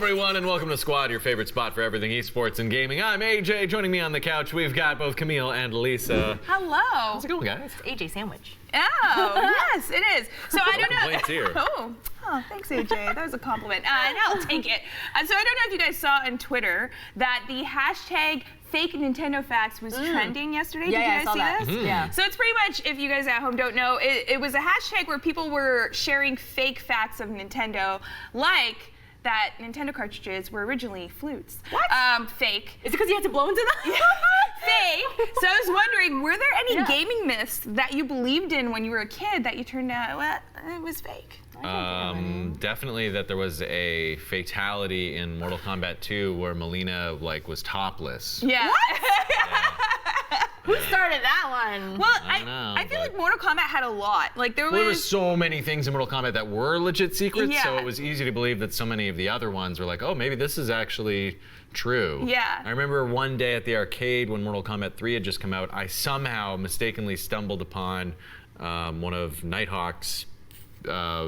everyone, and welcome to Squad, your favorite spot for everything esports and gaming. I'm AJ. Joining me on the couch, we've got both Camille and Lisa. Hello. How's it going, guys? It's AJ Sandwich. Oh, yes, it is. So I don't know. Complaints here. Oh, thanks, AJ. That was a compliment. And I'll take it. So I don't know if you guys saw on Twitter that the hashtag fake Nintendo facts was trending yesterday. Did you guys see this? Yeah. So it's pretty much, if you guys at home don't know, it was a hashtag where people were sharing fake facts of Nintendo, like that Nintendo cartridges were originally flutes. What? Fake. Is it because you had to blow into them? Fake. So I was wondering, were there any gaming myths that you believed in when you were a kid that you turned out, well, it was fake? Definitely that there was a fatality in Mortal Kombat 2 where Melina was topless. Yeah. Who started that one? Well, I feel like Mortal Kombat had a lot. Like there was so many things in Mortal Kombat that were legit secrets, Yeah. so it was easy to believe that so many of the other ones were like, oh, maybe this is actually true. Yeah. I remember one day at the arcade when Mortal Kombat 3 had just come out, I somehow mistakenly stumbled upon one of Nighthawk's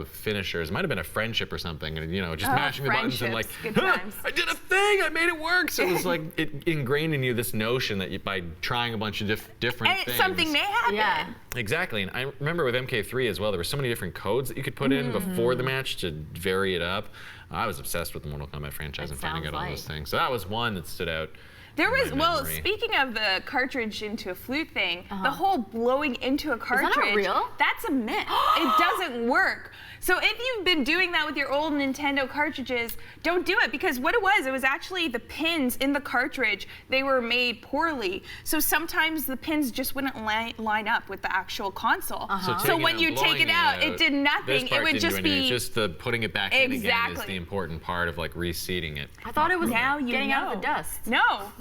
finishers. It might have been a friendship or something, and just mashing the buttons and Good times. I did a thing, I made it work. So it was like it ingrained in you this notion that by trying a bunch of different things, something may happen. Yeah. Exactly, and I remember with MK3 as well, there were so many different codes that you could put in before the match to vary it up. I was obsessed with the Mortal Kombat franchise and finding out all those things. So that was one that stood out. There was, in my well, memory. speaking of the cartridge into a flute thing, the whole blowing into a cartridge, not real? that's a myth. It doesn't work. So if you've been doing that with your old Nintendo cartridges, don't do it, because what it was actually the pins in the cartridge, they were made poorly. So sometimes the pins just wouldn't line up with the actual console. So So taking when it you and take blowing it out, it did nothing. This It part would didn't do just anything. be Just the putting it back in again is Exactly. the important part of reseating it. I thought it was Now you getting out of the know. dust. No, how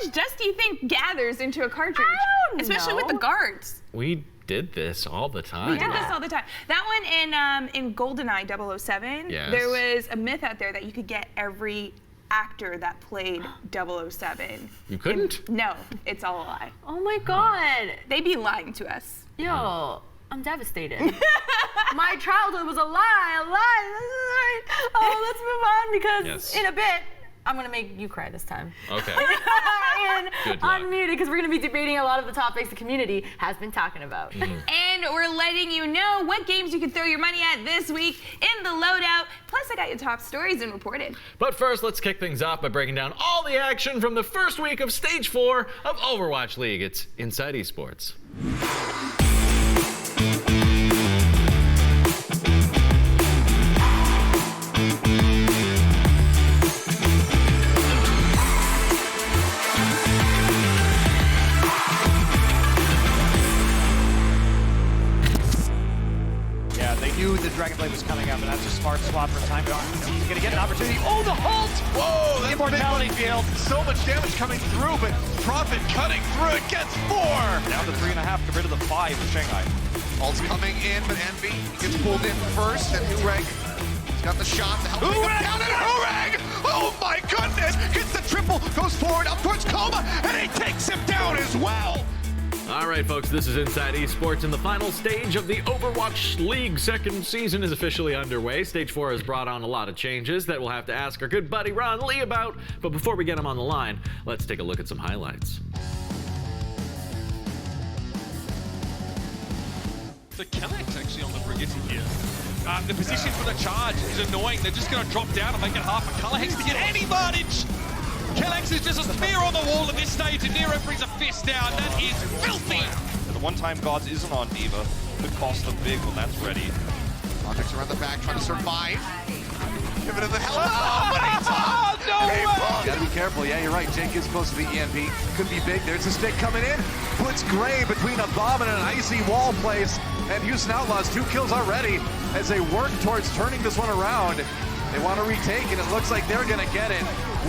much dust do you think gathers into a cartridge? I don't Especially with know. the guards. We did this all the time. We did this all the time. That one in GoldenEye 007, Yes. there was a myth out there that you could get every actor that played 007. You couldn't? No, it's all a lie. Oh my god. They be lying to us. Yo, I'm devastated. My childhood was a lie, a lie. Oh, let's move on because Yes. in a bit, I'm gonna make you cry this time. Okay. And Good luck. unmuted, because we're gonna be debating a lot of the topics the community has been talking about. And we're letting you know what games you can throw your money at this week in the loadout. Plus, I got your top stories and reported. But first, let's kick things off by breaking down all the action from the first week of Stage 4 of Overwatch League. It's Inside Esports. Yeah, they knew the Dragonblade was coming up, and that's a smart swap for time. He's gonna get an opportunity. Oh, the halt! Whoa, that's Immortality big. field. So much damage coming through, but Prophet cutting through it gets 4. Down to 3.5, get rid of the 5 for Shanghai. Ult's coming in, but Envy gets pulled in first, and Hureg, he's got the shot to help him down, and Hureg! Oh my goodness! Gets the triple, goes forward, up towards Coma, and he takes him down as well! All right, folks, this is Inside Esports, and the final stage of the Overwatch League second season is officially underway. Stage 4 has brought on a lot of changes that we'll have to ask our good buddy Ron Lee about. But before we get him on the line, let's take a look at some highlights. The Kellex actually on the Brigitte here. The position for the charge is annoying. They're just going to drop down and make it half a Kellex to get any advantage. Kellex is just a spear on the wall at this stage, and Nero brings a fist down. That is filthy. The one-time Gods isn't on Diva. Could cost them big when that's ready. Projects around the back, trying to survive. Give it to the hell but he's off! No way! Gotta be careful. Yeah, you're right. Jake is close to the EMP. Could be big. There's a stick coming in. Puts Gray between a bomb and an icy wall place. And Houston Outlaws 2 kills already as they work towards turning this one around. They want to retake, and it looks like they're going to get it.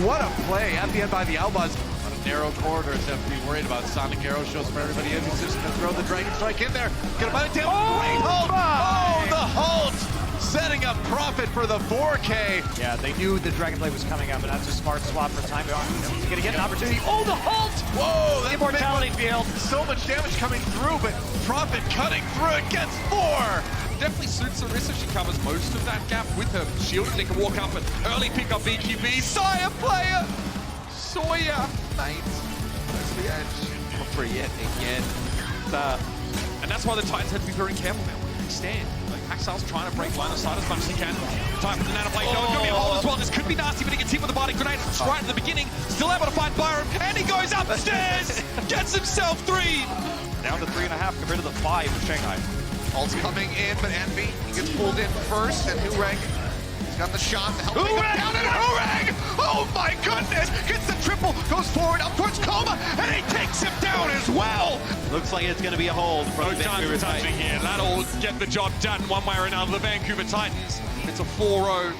What a play at the end by the Outlaws. On a narrow corridor, to have to be worried about. Sonic Arrow shows for everybody in. He's just going to throw the Dragon Strike in there. Gonna buy it down. Great hold. Oh, the halt! Setting up Prophet for the 4K. Yeah, they knew the Dragonblade was coming up, and that's a smart swap for time. He's gonna get an opportunity. Oh, the halt! Whoa, that's Immortality big. field. So much damage coming through, but Prophet cutting through it gets 4. definitely suits Orisa. She covers most of that gap with her shield. They can walk up and early pick up BQB. Sire player! Sawyer, mate. That's the edge. Not free yet again. And that's why the Titans have to be very careful now. Where do they stand? Like, Haxal's trying to break line of sight as much as he can. Time for the nano plate. No, it's going to be a hold as well. This could be nasty, but he gets hit with a body grenade right at the beginning. Still able to find Byron, and he goes upstairs! Gets himself 3! Down to 3.5 compared to the 5 of Shanghai. Ult's coming in, but Envy, he gets pulled in first, and Hureg, he's got the shot to help take him down, and Hureg! Oh my goodness! Gets the triple, goes forward, up towards Coma, and he takes him down as well! Looks like it's going to be a hold from No time for touching here. That'll get the job done one way or another. The Vancouver Titans, it's a 4-0,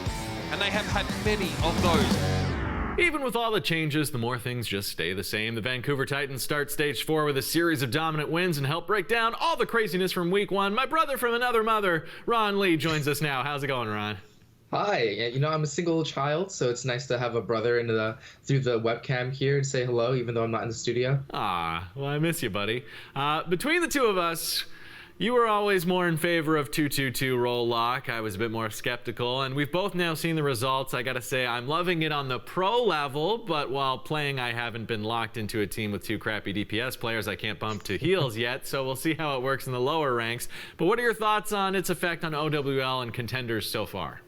and they have had many of those. Even with all the changes, the more things just stay the same. The Vancouver Titans start stage 4 with a series of dominant wins and help break down all the craziness from week 1. My brother from another mother, Ron Lee, joins us now. How's it going, Ron? Hi, you know, I'm a single child, so it's nice to have a brother through the webcam here to say hello, even though I'm not in the studio. Ah, well, I miss you, buddy. Between the two of us, you were always more in favor of 2-2-2 role lock. I was a bit more skeptical, and we've both now seen the results. I gotta say, I'm loving it on the pro level, but while playing, I haven't been locked into a team with 2 crappy DPS players. I can't bump to heals yet, so we'll see how it works in the lower ranks. But what are your thoughts on its effect on OWL and contenders so far?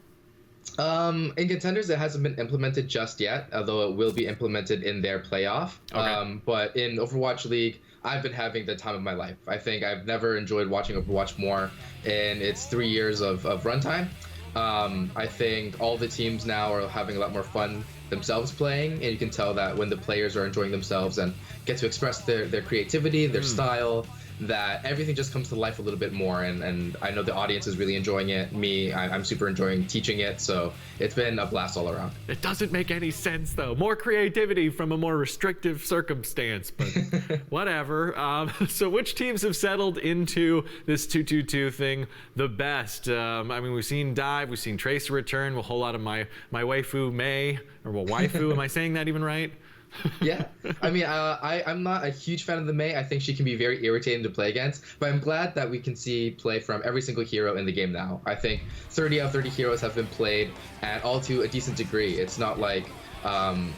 In contenders, it hasn't been implemented just yet, although it will be implemented in their playoff. Okay. But in Overwatch League, I've been having the time of my life. I think I've never enjoyed watching Overwatch more in its 3 years of runtime. I think all the teams now are having a lot more fun themselves playing, and you can tell that when the players are enjoying themselves and get to express their creativity, their style, that everything just comes to life a little bit more, and I know the audience is really enjoying it. I'm super enjoying teaching it, so it's been a blast all around. It doesn't make any sense, though. More creativity from a more restrictive circumstance, but whatever. So which teams have settled into this 2-2-2 thing the best? I mean, we've seen Dive, we've seen Tracer return, a whole lot of my waifu Mei, or waifu, am I saying that even right? Yeah, I mean, I'm not a huge fan of the Mei. I think she can be very irritating to play against, but I'm glad that we can see play from every single hero in the game now. I think 30 out of 30 heroes have been played, and all to a decent degree. It's not like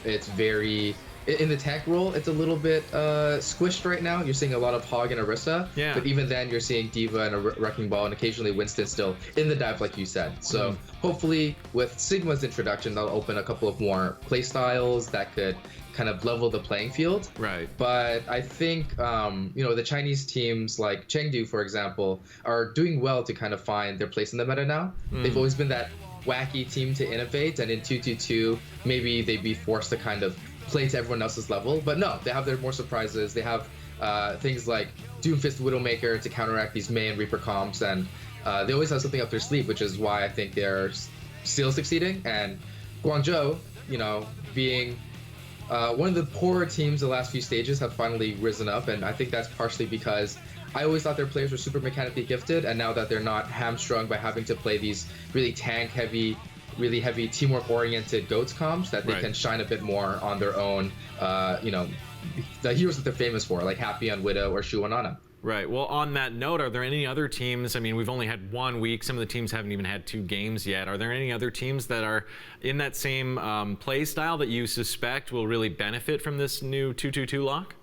it's very... In the tank role, it's a little bit squished right now. You're seeing a lot of Hog and Orisa, but even then you're seeing D.Va and a Wrecking Ball, and occasionally Winston still in the dive, like you said. So hopefully with Sigma's introduction, that'll open a couple of more play styles that could kind of level the playing field. Right. But I think, you know, the Chinese teams like Chengdu, for example, are doing well to kind of find their place in the meta now. They've always been that wacky team to innovate, and in 2-2-2, maybe they'd be forced to kind of play to everyone else's level. But no, they have their more surprises. They have things like Doomfist Widowmaker to counteract these Mei and Reaper comps, and they always have something up their sleeve, which is why I think they're still succeeding. And Guangzhou, you know, being one of the poorer teams the last few stages, have finally risen up, and I think that's partially because I always thought their players were super mechanically gifted, and now that they're not hamstrung by having to play these really tank-heavy, really heavy teamwork-oriented GOATS comps, that they can shine a bit more on their own, you know, the heroes that they're famous for, like Happy on Widow or Shu on Ana. Right. Well, on that note, are there any other teams? I mean, we've only had 1 week. Some of the teams haven't even had 2 games yet. Are there any other teams that are in that same play style that you suspect will really benefit from this new 2-2-2 lock?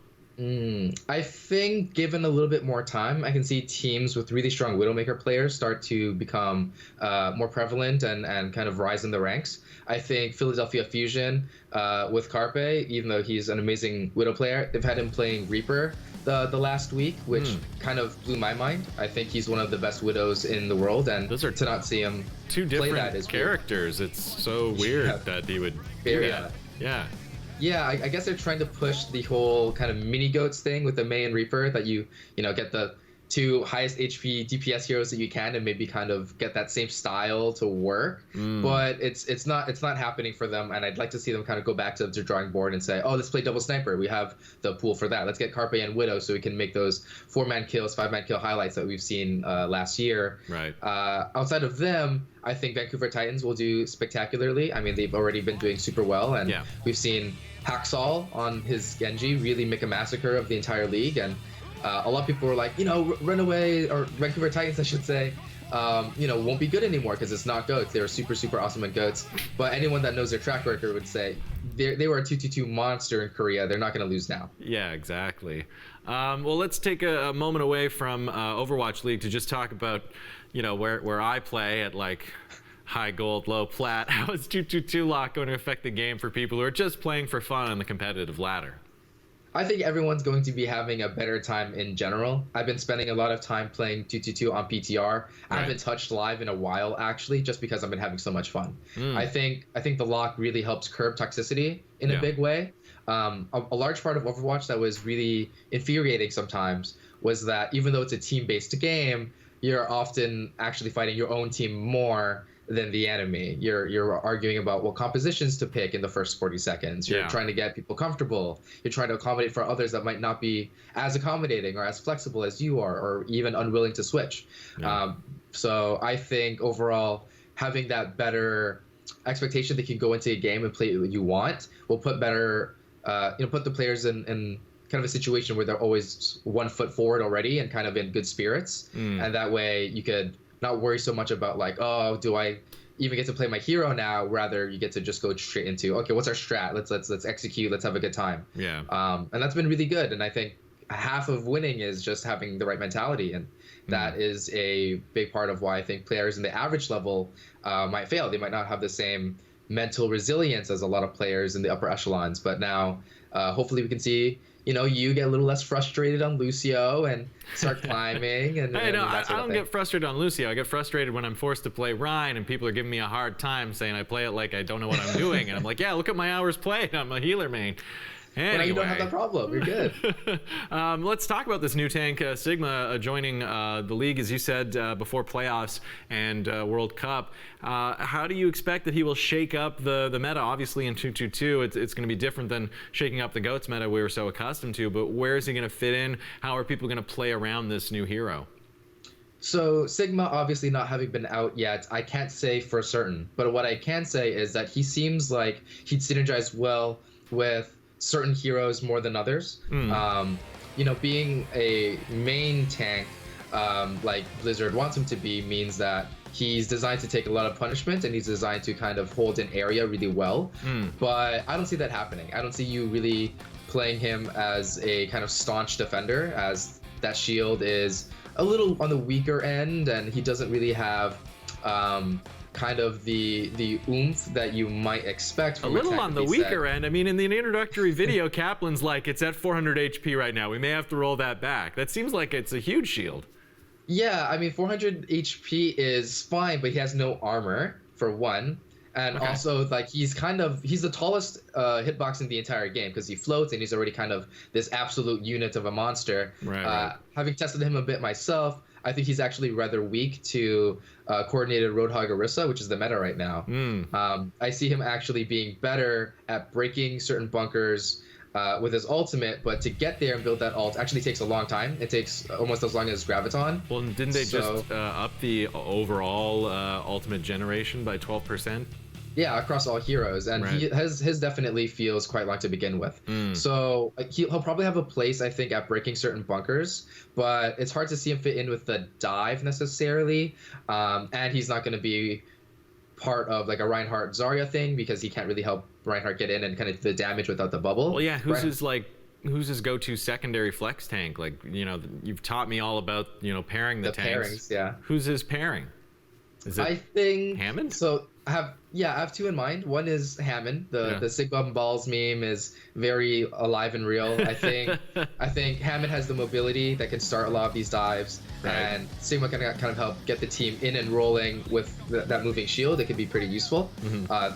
I think given a little bit more time, I can see teams with really strong Widowmaker players start to become more prevalent and kind of rise in the ranks. I think Philadelphia Fusion with Carpe, even though he's an amazing Widow player, they've had him playing Reaper the last week, which kind of blew my mind. I think he's one of the best Widows in the world, and to not see him two play different that is characters. Weird. It's so weird that he would do that. Yeah, I guess they're trying to push the whole kind of mini goats thing with the Mei and Reaper, that you know, get the 2 highest HP DPS heroes that you can, and maybe kind of get that same style to work. But it's not happening for them, and I'd like to see them kind of go back to the drawing board and say, oh, let's play double sniper. We have the pool for that. Let's get Carpe and Widow so we can make those 4-man kills, 5-man kill highlights that we've seen last year. Right. Outside of them, I think Vancouver Titans will do spectacularly. I mean, they've already been doing super well, and we've seen Haxal on his Genji really make a massacre of the entire league, and a lot of people were like, you know, Runaway, or Vancouver Titans, I should say, won't be good anymore because it's not goats. They were super, super awesome at goats. But anyone that knows their track record would say they were a 2-2-2 monster in Korea. They're not going to lose now. Yeah, exactly. Well, let's take a moment away from Overwatch League to just talk about, where I play at like high gold, low plat. How is 2-2-2 lock going to affect the game for people who are just playing for fun on the competitive ladder? I think everyone's going to be having a better time in general. I've been spending a lot of time playing 2-2-2 on PTR. I haven't touched live in a while, actually, just because I've been having so much fun. I think the lock really helps curb toxicity in a big way. A large part of Overwatch that was really infuriating sometimes was that even though it's a team-based game, you're often actually fighting your own team more than the enemy. You're arguing about what compositions to pick in the first 40 seconds. You're trying to get people comfortable. You're trying to accommodate for others that might not be as accommodating or as flexible as you are, or even unwilling to switch. So I think overall having that better expectation that you can go into a game and play what you want will put better, put the players in kind of a situation where they're always 1 foot forward already and kind of in good spirits. And that way you could not worry so much about like, oh, do I even get to play my hero now? Rather, you get to just go straight into, okay, what's our strat? Let's execute. Let's have a good time. Yeah. And that's been really good. And I think half of winning is just having the right mentality, and that is a big part of why I think players in the average level might fail. They might not have the same mental resilience as a lot of players in the upper echelons. But now, hopefully, we can see you get a little less frustrated on Lucio and start climbing. And I don't get frustrated on Lucio. I get frustrated when I'm forced to play Ryan and people are giving me a hard time saying I play it like I don't know what I'm doing. And I'm like, yeah, look at my hours played. I'm a healer main. Anyway. Well, you don't have that problem. You're good. Let's talk about this new tank, Sigma, joining the league, as you said, before playoffs and World Cup. How do you expect that he will shake up the meta? Obviously, in 2-2-2, it's going to be different than shaking up the GOATS meta we were so accustomed to. But where is he going to fit in? How are people going to play around this new hero? So Sigma, obviously not having been out yet, I can't say for certain. But what I can say is that he seems like he'd synergize well with certain heroes more than others. Being a main tank like Blizzard wants him to be means that he's designed to take a lot of punishment and he's designed to kind of hold an area really well. But I don't see that happening. I don't see you really playing him as a kind of staunch defender, as that shield is a little on the weaker end and he doesn't really have kind of the oomph that you might expect from a little on the weaker end. I mean, in the introductory video, Kaplan's like, it's at 400 HP right now. We may have to roll that back. That seems like it's a huge shield. Yeah, I mean, 400 HP is fine, but he has no armor, for one. And also, like, he's the tallest hitbox in the entire game because he floats and he's already kind of this absolute unit of a monster. Right. Having tested him a bit myself, I think he's actually rather weak to coordinated Roadhog Orisa, which is the meta right now. I see him actually being better at breaking certain bunkers with his ultimate, but to get there and build that ult actually takes a long time. It takes almost as long as Graviton. Well, didn't they just up the overall ultimate generation by 12%? Yeah, across all heroes, and his definitely feels quite long to begin with. So he'll probably have a place, I think, at breaking certain bunkers, but it's hard to see him fit in with the dive necessarily, and he's not going to be part of like a Reinhardt Zarya thing because he can't really help Reinhardt get in and kind of the damage without the bubble. Well, yeah, who's his go-to secondary flex tank? Like, you've taught me all about pairing the tanks. Pairings, yeah. Who's his pairing? Is it I think Hammond? So I have two in mind. One is Hammond. The Sigma Balls meme is very alive and real. I think Hammond has the mobility that can start a lot of these dives, and Sigma can kind of help get the team in and rolling with that moving shield. It could be pretty useful.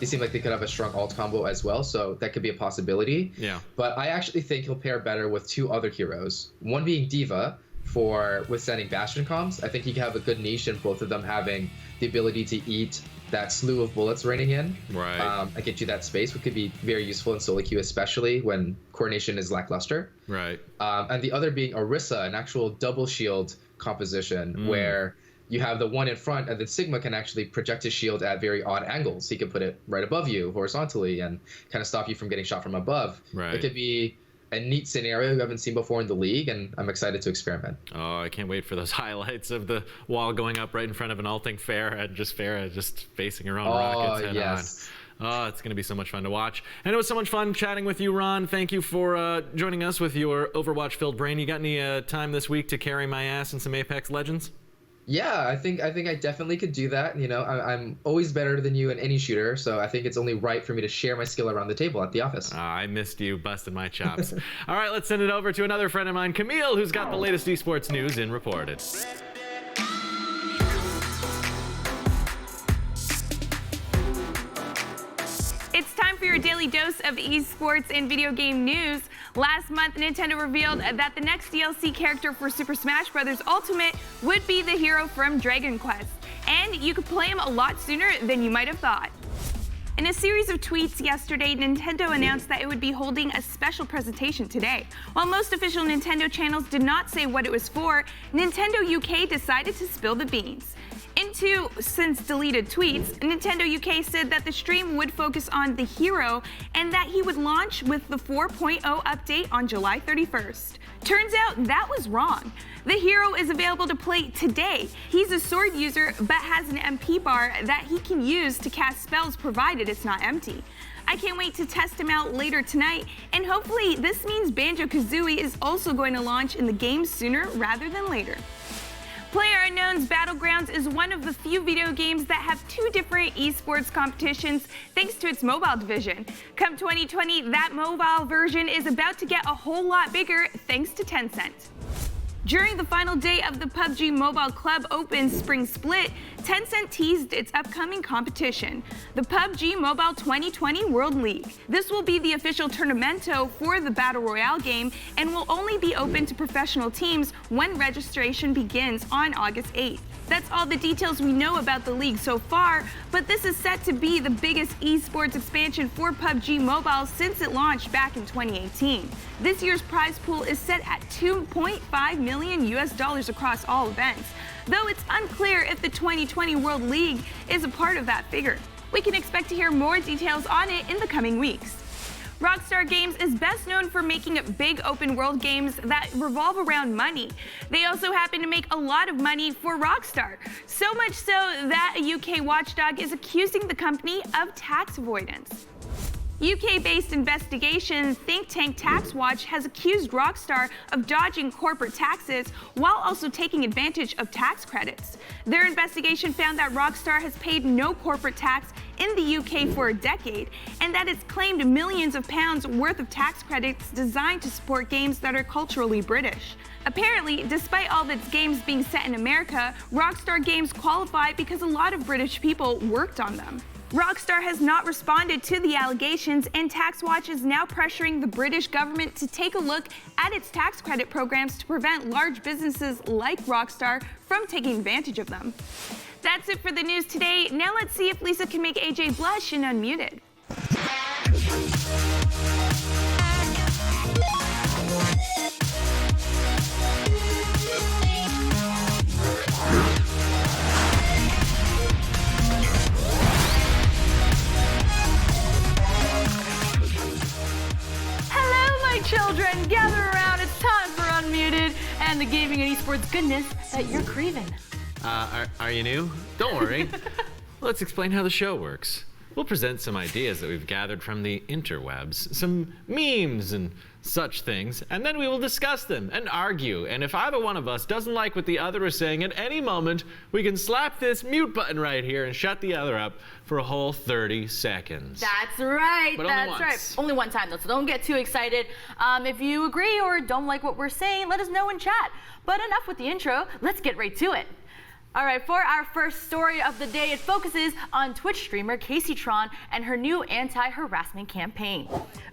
They seem like they could have a strong ult combo as well, so that could be a possibility. Yeah. But I actually think he'll pair better with two other heroes. One being D.Va for withstanding Bastion comms. I think he can have a good niche in both of them having the ability to eat that slew of bullets raining in. And get you that space, which could be very useful in solo queue, especially when coordination is lackluster. And the other being Orisa, an actual double shield composition where you have the one in front and then Sigma can actually project his shield at very odd angles. He can put it right above you horizontally and kind of stop you from getting shot from above. It could be neat scenario we haven't seen before in the league, and I'm excited to experiment. Oh, I can't wait for those highlights of the wall going up right in front of an ulting Farah just facing her own rockets head yes. on. Oh, it's going to be so much fun to watch. And it was so much fun chatting with you, Ron. Thank you for joining us with your Overwatch-filled brain. You got any time this week to carry my ass in some Apex Legends? Yeah, I think I definitely could do that. You know, I'm always better than you in any shooter, so I think it's only right for me to share my skill around the table at the office. I missed you busting my chops. All right, let's send it over to another friend of mine, Camille, who's got the latest esports news in Reported. It's time for your daily dose of esports and video game news. Last month, Nintendo revealed that the next DLC character for Super Smash Bros. Ultimate would be the hero from Dragon Quest, and you could play him a lot sooner than you might have thought. In a series of tweets yesterday, Nintendo announced that it would be holding a special presentation today. While most official Nintendo channels did not say what it was for, Nintendo UK decided to spill the beans. In two since deleted tweets, Nintendo UK said that the stream would focus on the hero and that he would launch with the 4.0 update on July 31st. Turns out that was wrong. The hero is available to play today. He's a sword user but has an MP bar that he can use to cast spells provided it's not empty. I can't wait to test him out later tonight, and hopefully this means Banjo-Kazooie is also going to launch in the game sooner rather than later. PlayerUnknown's Battlegrounds is one of the few video games that have two different esports competitions thanks to its mobile division. Come 2020, that mobile version is about to get a whole lot bigger thanks to Tencent. During the final day of the PUBG Mobile Club Open Spring Split, Tencent teased its upcoming competition, the PUBG Mobile 2020 World League. This will be the official tournamento for the Battle Royale game and will only be open to professional teams when registration begins on August 8th. That's all the details we know about the league so far, but this is set to be the biggest esports expansion for PUBG Mobile since it launched back in 2018. This year's prize pool is set at $2.5 million across all events, though it's unclear if the 2020 World League is a part of that figure. We can expect to hear more details on it in the coming weeks. Rockstar Games is best known for making big open world games that revolve around money. They also happen to make a lot of money for Rockstar, so much so that a UK watchdog is accusing the company of tax avoidance. UK-based investigation think tank TaxWatch has accused Rockstar of dodging corporate taxes while also taking advantage of tax credits. Their investigation found that Rockstar has paid no corporate tax in the UK for a decade, and that it's claimed millions of pounds worth of tax credits designed to support games that are culturally British. Apparently, despite all of its games being set in America, Rockstar games qualify because a lot of British people worked on them. Rockstar has not responded to the allegations, and TaxWatch is now pressuring the British government to take a look at its tax credit programs to prevent large businesses like Rockstar from taking advantage of them. That's it for the news today. Now let's see if Lisa can make AJ blush and unmuted. Children, gather around. It's time for Unmuted and the gaming and esports goodness that you're craving. Are you new? Don't worry. Let's explain how the show works. We'll present some ideas that we've gathered from the interwebs, some memes and such things, and then we will discuss them and argue. And if either one of us doesn't like what the other is saying at any moment, we can slap this mute button right here and shut the other up for a whole 30 seconds. That's right. But that's right. Only one time though, so don't get too excited. If you agree or don't like what we're saying, let us know in chat. But enough with the intro. Let's get right to it. All right, for our first story of the day, it focuses on Twitch streamer Casey Tron and her new anti-harassment campaign.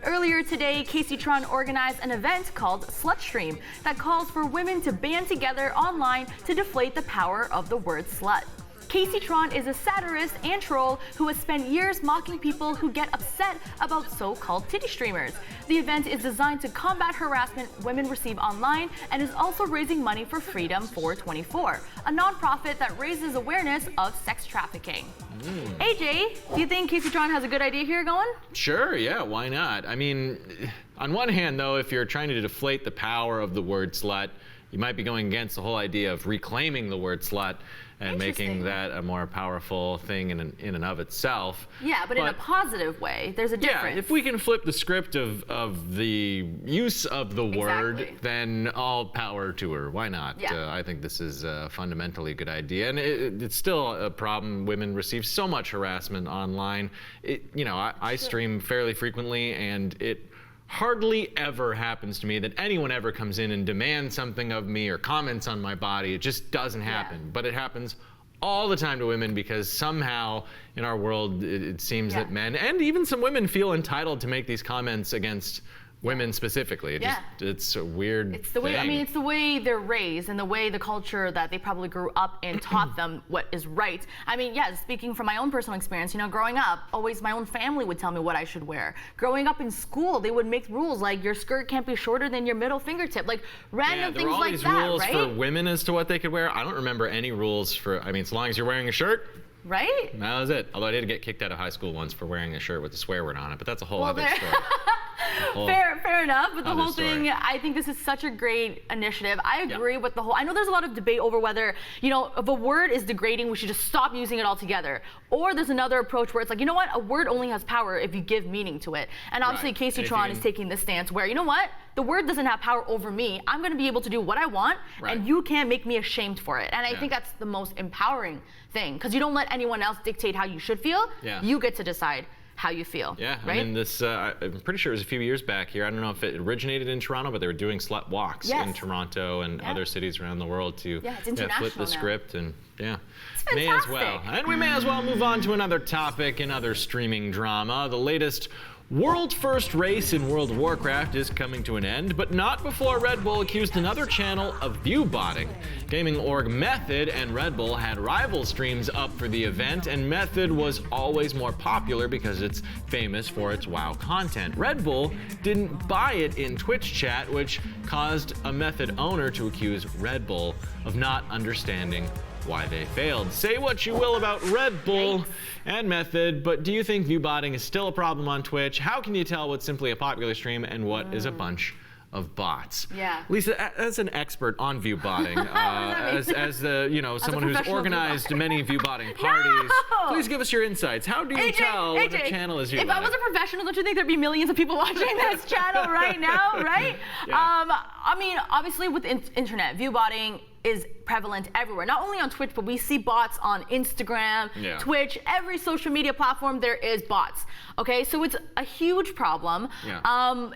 Earlier today, Casey Tron organized an event called Slutstream that calls for women to band together online to deflate the power of the word slut. Casey Tron is a satirist and troll who has spent years mocking people who get upset about so-called titty streamers. The event is designed to combat harassment women receive online and is also raising money for Freedom 424, a nonprofit that raises awareness of sex trafficking. AJ, do you think Casey Tron has a good idea here going? Sure, yeah, why not? I mean, on one hand, though, if you're trying to deflate the power of the word slut, you might be going against the whole idea of reclaiming the word slut and making that a more powerful thing in and of itself. Yeah, but in a positive way. There's a difference. Yeah, if we can flip the script of the use of the word, then all power to her. Why not? Yeah. I think this is a fundamentally good idea. And it's still a problem. Women receive so much harassment online. I stream fairly frequently, and it hardly ever happens to me that anyone ever comes in and demands something of me or comments on my body. It just doesn't happen. But it happens all the time to women because somehow in our world it seems that men and even some women feel entitled to make these comments against women specifically. It's a weird It's the way, thing. I mean, it's the way they're raised and the way the culture that they probably grew up in taught them what is right. I mean, speaking from my own personal experience, growing up, always my own family would tell me what I should wear. Growing up in school, they would make rules like your skirt can't be shorter than your middle fingertip, like random things like that, right? There were all these rules for women as to what they could wear. I don't remember any rules for, I mean, as long as you're wearing a shirt, right? That was it. Although I did get kicked out of high school once for wearing a shirt with a swear word on it, but that's a whole other story. Fair enough, but the whole story. thing, I think this is such a great initiative. I agree with the whole, I know there's a lot of debate over whether, if a word is degrading, we should just stop using it altogether. Or there's another approach where it's like, you know what, a word only has power if you give meaning to it. And obviously Casey Tron is taking this stance where, you know what, the word doesn't have power over me. I'm gonna be able to do what I want, and you can't make me ashamed for it. And I think that's the most empowering thing, because you don't let anyone else dictate how you should feel. You get to decide how you feel. Yeah, right? I mean, this, I'm pretty sure it was a few years back here. I don't know if it originated in Toronto, but they were doing slut walks in Toronto and other cities around the world to flip the script. And it's may as well. And we may as well move on to another topic, another streaming drama. The latest world first race in World of Warcraft is coming to an end, but not before Red Bull accused another channel of view botting. Gaming org Method and Red Bull had rival streams up for the event, and Method was always more popular because it's famous for its WoW content. Red Bull didn't buy it in Twitch chat, which caused a Method owner to accuse Red Bull of not understanding why they failed. Say what you will about Red Bull and Method, but do you think view botting is still a problem on Twitch? How can you tell what's simply a popular stream and what is a bunch of bots? Lisa, as an expert on view botting, as someone who's organized many view botting parties, please give us your insights. How do you tell when a channel is view botting? If I was a professional, don't you think there'd be millions of people watching this channel right now, right? I mean, obviously with internet, view botting is prevalent everywhere. Not only on Twitch, but we see bots on Instagram, Twitch, every social media platform there is bots. Okay, so it's a huge problem.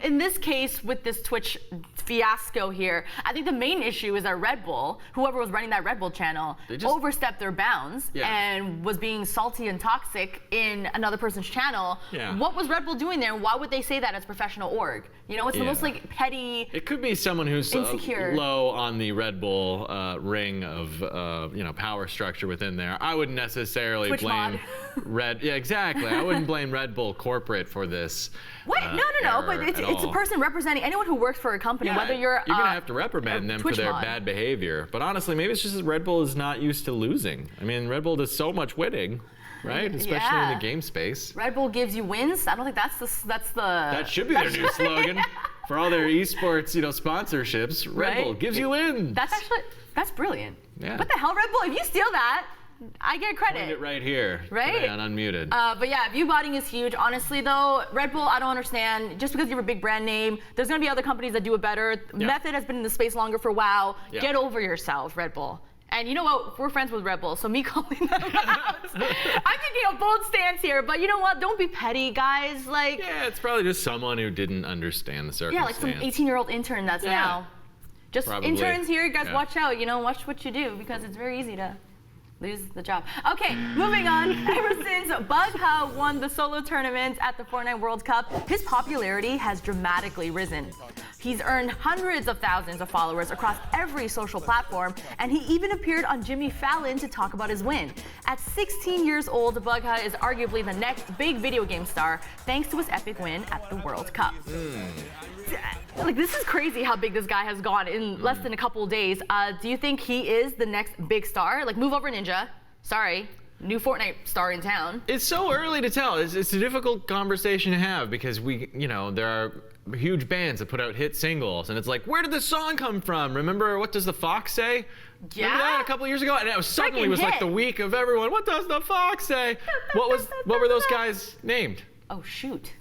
In this case, with this Twitch fiasco here, I think the main issue is that Red Bull, whoever was running that Red Bull channel, overstepped their bounds and was being salty and toxic in another person's channel. What was Red Bull doing there? Why would they say that as professional org? It's the most like petty. It could be someone who's insecure. Low on the Red Bull ring of power structure within there. I wouldn't necessarily Twitch blame mod. exactly. I wouldn't blame Red Bull corporate for this. What? No. But it's a person representing anyone who works for a company, whether you're gonna have to reprimand them for their bad behavior. But honestly, maybe it's just that Red Bull is not used to losing. I mean, Red Bull does so much winning. Right, especially in the game space. Red Bull gives you wins. I don't think that's the. That should be their new slogan for all their esports, sponsorships. Red Bull gives you wins. That's brilliant. What the hell, Red Bull? If you steal that, I get credit. Point it right here. Right? Today on Unmuted. But yeah, view botting is huge. Honestly, though, Red Bull, I don't understand. Just because you have a big brand name, there's going to be other companies that do it better. Method has been in the space longer for WoW. Get over yourself, Red Bull. And you know what? We're friends with Red Bull, so me calling them out. I'm taking a bold stance here, but you know what? Don't be petty, guys. It's probably just someone who didn't understand the circumstance. Yeah, like some 18-year-old intern that's now. Just probably. interns here, guys, watch out. Watch what you do, because it's very easy to lose the job. Okay, moving on. Ever since Bugha won the solo tournament at the Fortnite World Cup, his popularity has dramatically risen. He's earned hundreds of thousands of followers across every social platform, and he even appeared on Jimmy Fallon to talk about his win. At 16 years old, Bugha is arguably the next big video game star, thanks to his epic win at the World Cup. Like, this is crazy how big this guy has gone in less than a couple of days. Do you think he is the next big star? Like, move over, Ninja. Sorry. New Fortnite star in town. It's so early to tell. It's a difficult conversation to have because there are huge bands that put out hit singles, and it's like, where did this song come from? Remember, what does the Fox say? Yeah. Remember that a couple years ago? And it was suddenly was like the week of everyone. What does the Fox say? What were those guys named? Oh shoot,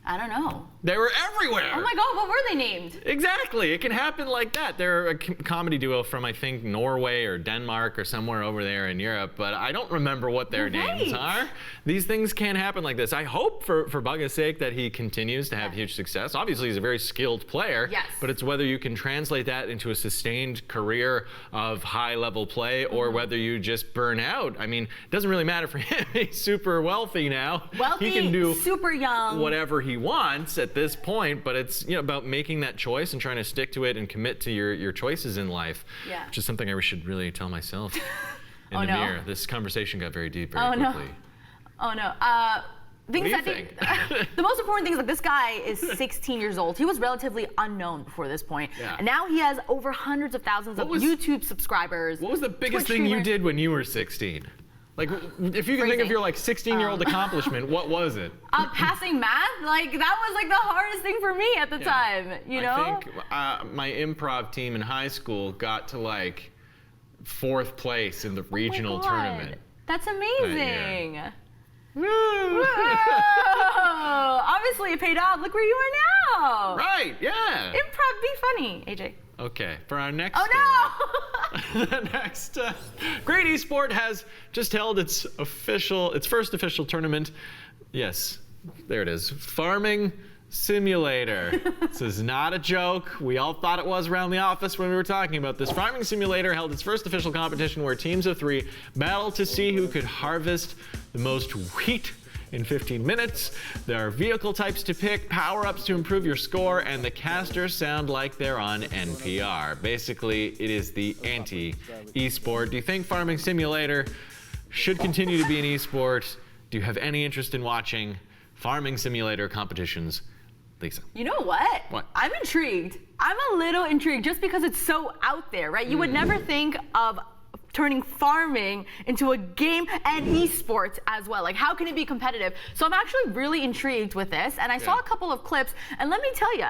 I don't know. They were everywhere. Oh my God, what were they named? Exactly. It can happen like that. They're a comedy duo from, I think, Norway or Denmark or somewhere over there in Europe, but I don't remember what their names are. These things can happen like this. I hope for Bugha's sake that he continues to have huge success. Obviously, he's a very skilled player, but it's whether you can translate that into a sustained career of high-level play or whether you just burn out. I mean, it doesn't really matter for him. He's super wealthy now. Wealthy, he can do super young, whatever he wants at this point, but it's about making that choice and trying to stick to it and commit to your choices in life, which is something I should really tell myself in the mirror. This conversation got very deep very quickly. Oh no. What do you think? The most important thing is that this guy is 16 years old. He was relatively unknown before this point, and now he has over hundreds of thousands of YouTube subscribers. What was the biggest thing you did when you were 16? Like, if you can think of your 16-year-old accomplishment, what was it? Passing math? Like, that was like the hardest thing for me at the time, you know? I think my improv team in high school got to like 4th place in the regional tournament. That's amazing. Whoa! Obviously it paid off. Look where you are now. Right, yeah. Improv, be funny, AJ. Okay, for our next story. The next Great Esport has just held its first official tournament. Yes, there it is. Farming Simulator. This is not a joke. We all thought it was around the office when we were talking about this. Farming Simulator held its first official competition where teams of 3 battled to see who could harvest the most wheat in 15 minutes. There are vehicle types to pick, power-ups to improve your score, and the casters sound like they're on NPR. Basically, it is the anti-esport. Do you think Farming Simulator should continue to be an esport? Do you have any interest in watching Farming Simulator competitions? Lisa. You know what? What? I'm intrigued. I'm a little intrigued just because it's so out there, right? You would never think of turning farming into a game and esports as well. Like, how can it be competitive? So I'm actually really intrigued with this, and I saw a couple of clips, and let me tell you,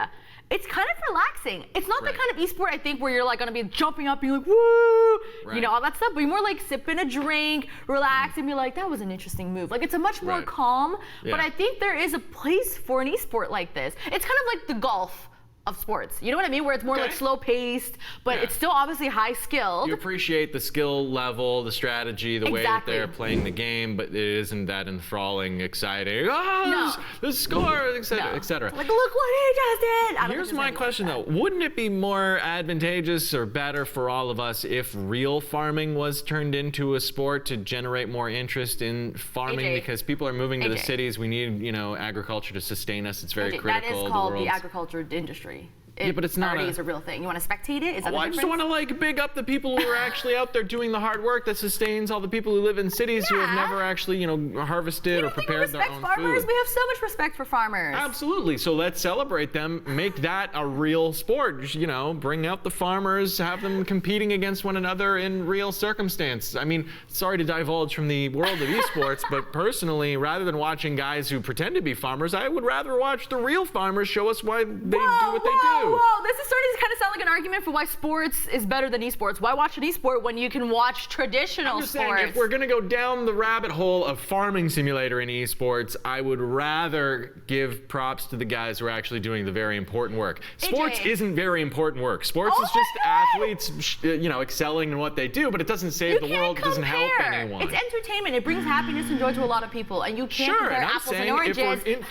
it's kind of relaxing. It's not the kind of esport, I think, where you're like gonna be jumping up, being like, woo, you know, all that stuff, but you're more like sipping a drink, relax, and be like, that was an interesting move. Like, it's a much more calm, but I think there is a place for an esport like this. It's kind of like the golf of sports. You know what I mean? Where it's more like slow paced, but it's still obviously high skilled. You appreciate the skill level, the strategy, the way that they're playing the game, but it isn't that enthralling, exciting. Oh, the score, etc., etc. Like, look what he just did. Here's my question though. Wouldn't it be more advantageous or better for all of us if real farming was turned into a sport to generate more interest in farming? Because people are moving to the cities. We need, you know, agriculture to sustain us. It's very critical. That is called the agriculture industry. But it's not is a real thing. You want to spectate it? Is that the I just want to like big up the people who are actually out there doing the hard work that sustains all the people who live in cities who have never actually, you know, harvested or prepared their own farmers? food. We have so much respect for farmers. Absolutely. So let's celebrate them. Make that a real sport. You know, bring out the farmers, have them competing against one another in real circumstance. I mean, sorry to divulge from the world of esports, but personally, rather than watching guys who pretend to be farmers, I would rather watch the real farmers show us why they do what they do. Whoa, this is starting to kind of sound like an argument for why sports is better than esports. Why watch an esport when you can watch traditional sports? Saying, if we're going to go down the rabbit hole of Farming Simulator in esports, I would rather give props to the guys who are actually doing the very important work. Sports isn't very important work. Sports is just athletes, you know, excelling in what they do, but it doesn't save the world. It doesn't help anyone. It's entertainment. It brings happiness and joy to a lot of people, and you can't compare apples and oranges.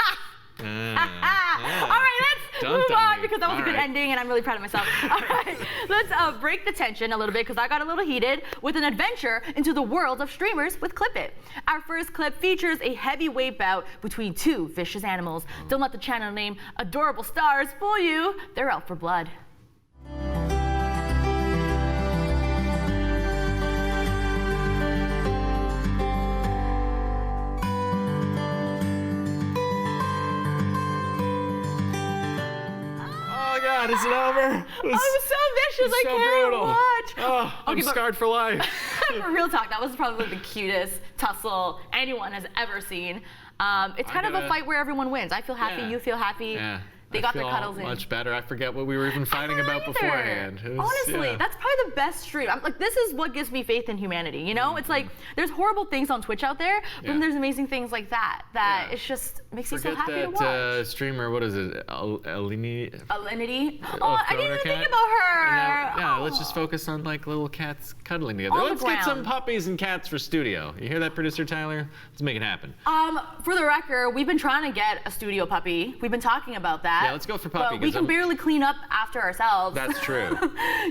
All right, Move on, me. because that was All a good right. ending, and I'm really proud of myself. All right, let's break the tension a little bit, because I got a little heated with an adventure into the world of streamers with Clip It. Our first clip features a heavyweight bout between two vicious animals. Don't let the channel name Adorable Stars fool you. They're out for blood. Oh God, is it over? Oh, it was so vicious. I so can't brutal. watch. Oh, I'm Okay, but- scarred for life. For real talk, that was probably the cutest tussle anyone has ever seen. It's kind of a fight where everyone wins. I feel happy, Yeah. you feel happy. Yeah. They got their cuddles in. Much better. I forget what we were even fighting about beforehand. It was- Honestly, yeah. that's probably the best stream. I'm like, this is what gives me faith in humanity. You know, it's like there's horrible things on Twitch out there, but then Yeah. there's amazing things like that. That Yeah. it's just makes you so Forget happy to watch. that streamer. What is it? Eleni. Alinity. Oh, I didn't even think cat. about her. And now- yeah, Oh. let's just focus on like little cats cuddling together. On the Let's get some ground. puppies and cats for studio. You hear that, producer Tyler? Let's make it happen. For the record, we've been trying to get a studio puppy. We've been talking about that. Yeah, let's go for puppy, But we 'cause can I'm- barely clean up after ourselves. That's true.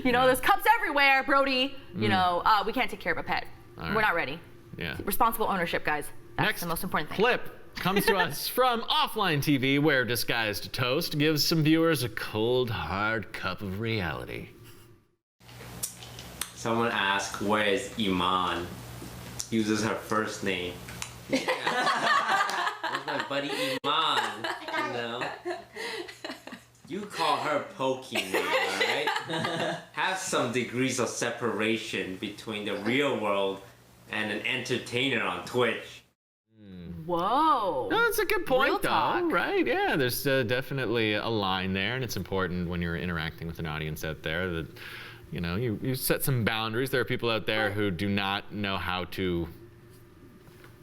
You know, there's cups everywhere, Brody. You know, we can't take care of a pet. All We're right. not ready. Yeah. Responsible ownership, guys. That's Next the most important thing. clip comes to us from offline TV, where Disguised Toast gives some viewers a cold, hard cup of reality. Someone asked, where is Iman? Uses her first name. Where's my buddy Iman? You know? You call her Pokemon, alright? Have some degrees of separation between the real world and an entertainer on Twitch. Whoa. No, that's a good point, Real though, talk. right? Yeah, there's definitely a line there, and it's important when you're interacting with an audience out there that, you know, you set some boundaries. There are people out there who do not know how to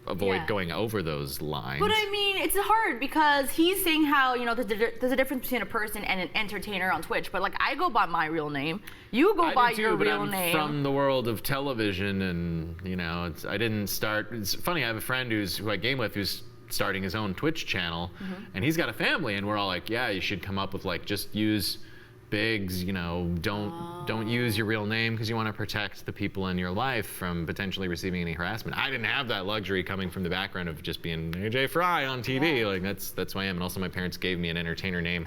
avoid Yeah. going over those lines. But I mean, it's hard because he's saying how, you know, there's a difference between a person and an entertainer on Twitch. But like, I go by my real name. You go I by do too, your but real I'm name. from the world of television, and you know, I didn't start. It's funny. I have a friend who I game with who's starting his own Twitch channel, and he's got a family, and we're all like, yeah, you should come up with like just use bigs, you know, don't use your real name because you want to protect the people in your life from potentially receiving any harassment. I didn't have that luxury coming from the background of just being AJ Fry on TV. Like that's who I am. And also my parents gave me an entertainer name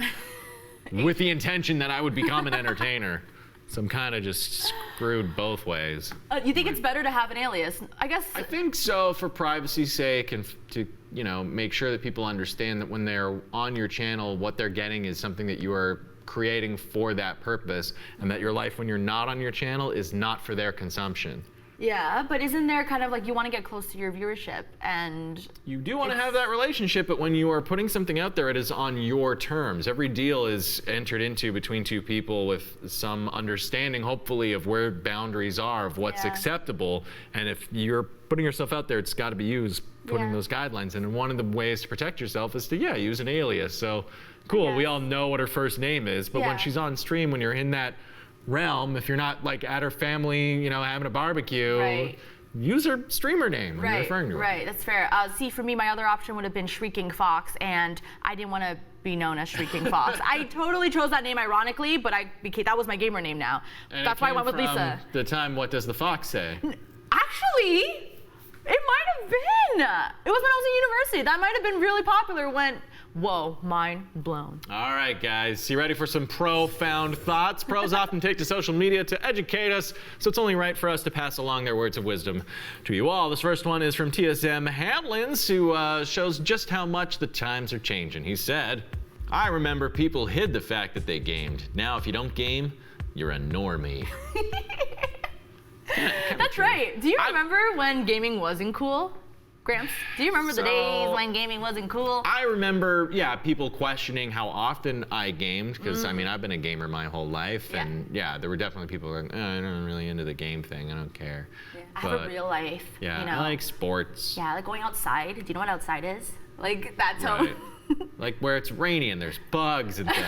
with the intention that I would become an entertainer. So I'm kind of just screwed both ways. You think it's better to have an alias? I guess. I think so, for privacy's sake, and to, you know, make sure that people understand that when they're on your channel, what they're getting is something that you are creating for that purpose, and that your life when you're not on your channel is not for their consumption. Yeah, but isn't there kind of like you want to get close to your viewership, and You do want to have that relationship, but when you are putting something out there, it is on your terms. Every deal is entered into between two people with some understanding, hopefully, of where boundaries are, of what's Yeah. acceptable. And if you're putting yourself out there, it's got to be used, putting Yeah. those guidelines. And one of the ways to protect yourself is to, use an alias. So, cool, we all know what her first name is, but Yeah. when she's on stream, when you're in that realm, if you're not like at her family, you know, having a barbecue, Right. use her streamer name when you're referring to her. Right, that's fair. See, for me, my other option would have been Shrieking Fox, and I didn't want to be known as Shrieking Fox. I totally chose that name ironically, but that was my gamer name now. And That's it why I came went with from Lisa. The time, what does the fox say? Actually, it might have been. It was when I was in university. That might have been really popular when, whoa, mind blown. All right, guys, you ready for some profound thoughts? Pros often take to social media to educate us, so it's only right for us to pass along their words of wisdom to you all. This first one is from TSM Hamlins, who shows just how much the times are changing. He said, I remember people hid the fact that they gamed. Now, if you don't game, you're a normie. That's right. Do you remember when gaming wasn't cool? Gramps, do you remember the days when gaming wasn't cool? I remember, people questioning how often I gamed, because I mean, I've been a gamer my whole life, and there were definitely people who were like, I'm not really into the game thing, I don't care. I have a real life. Yeah, you know? I like sports. Yeah, like going outside. Do you know what outside is? Like that tone. Right. Like where it's rainy and there's bugs and things.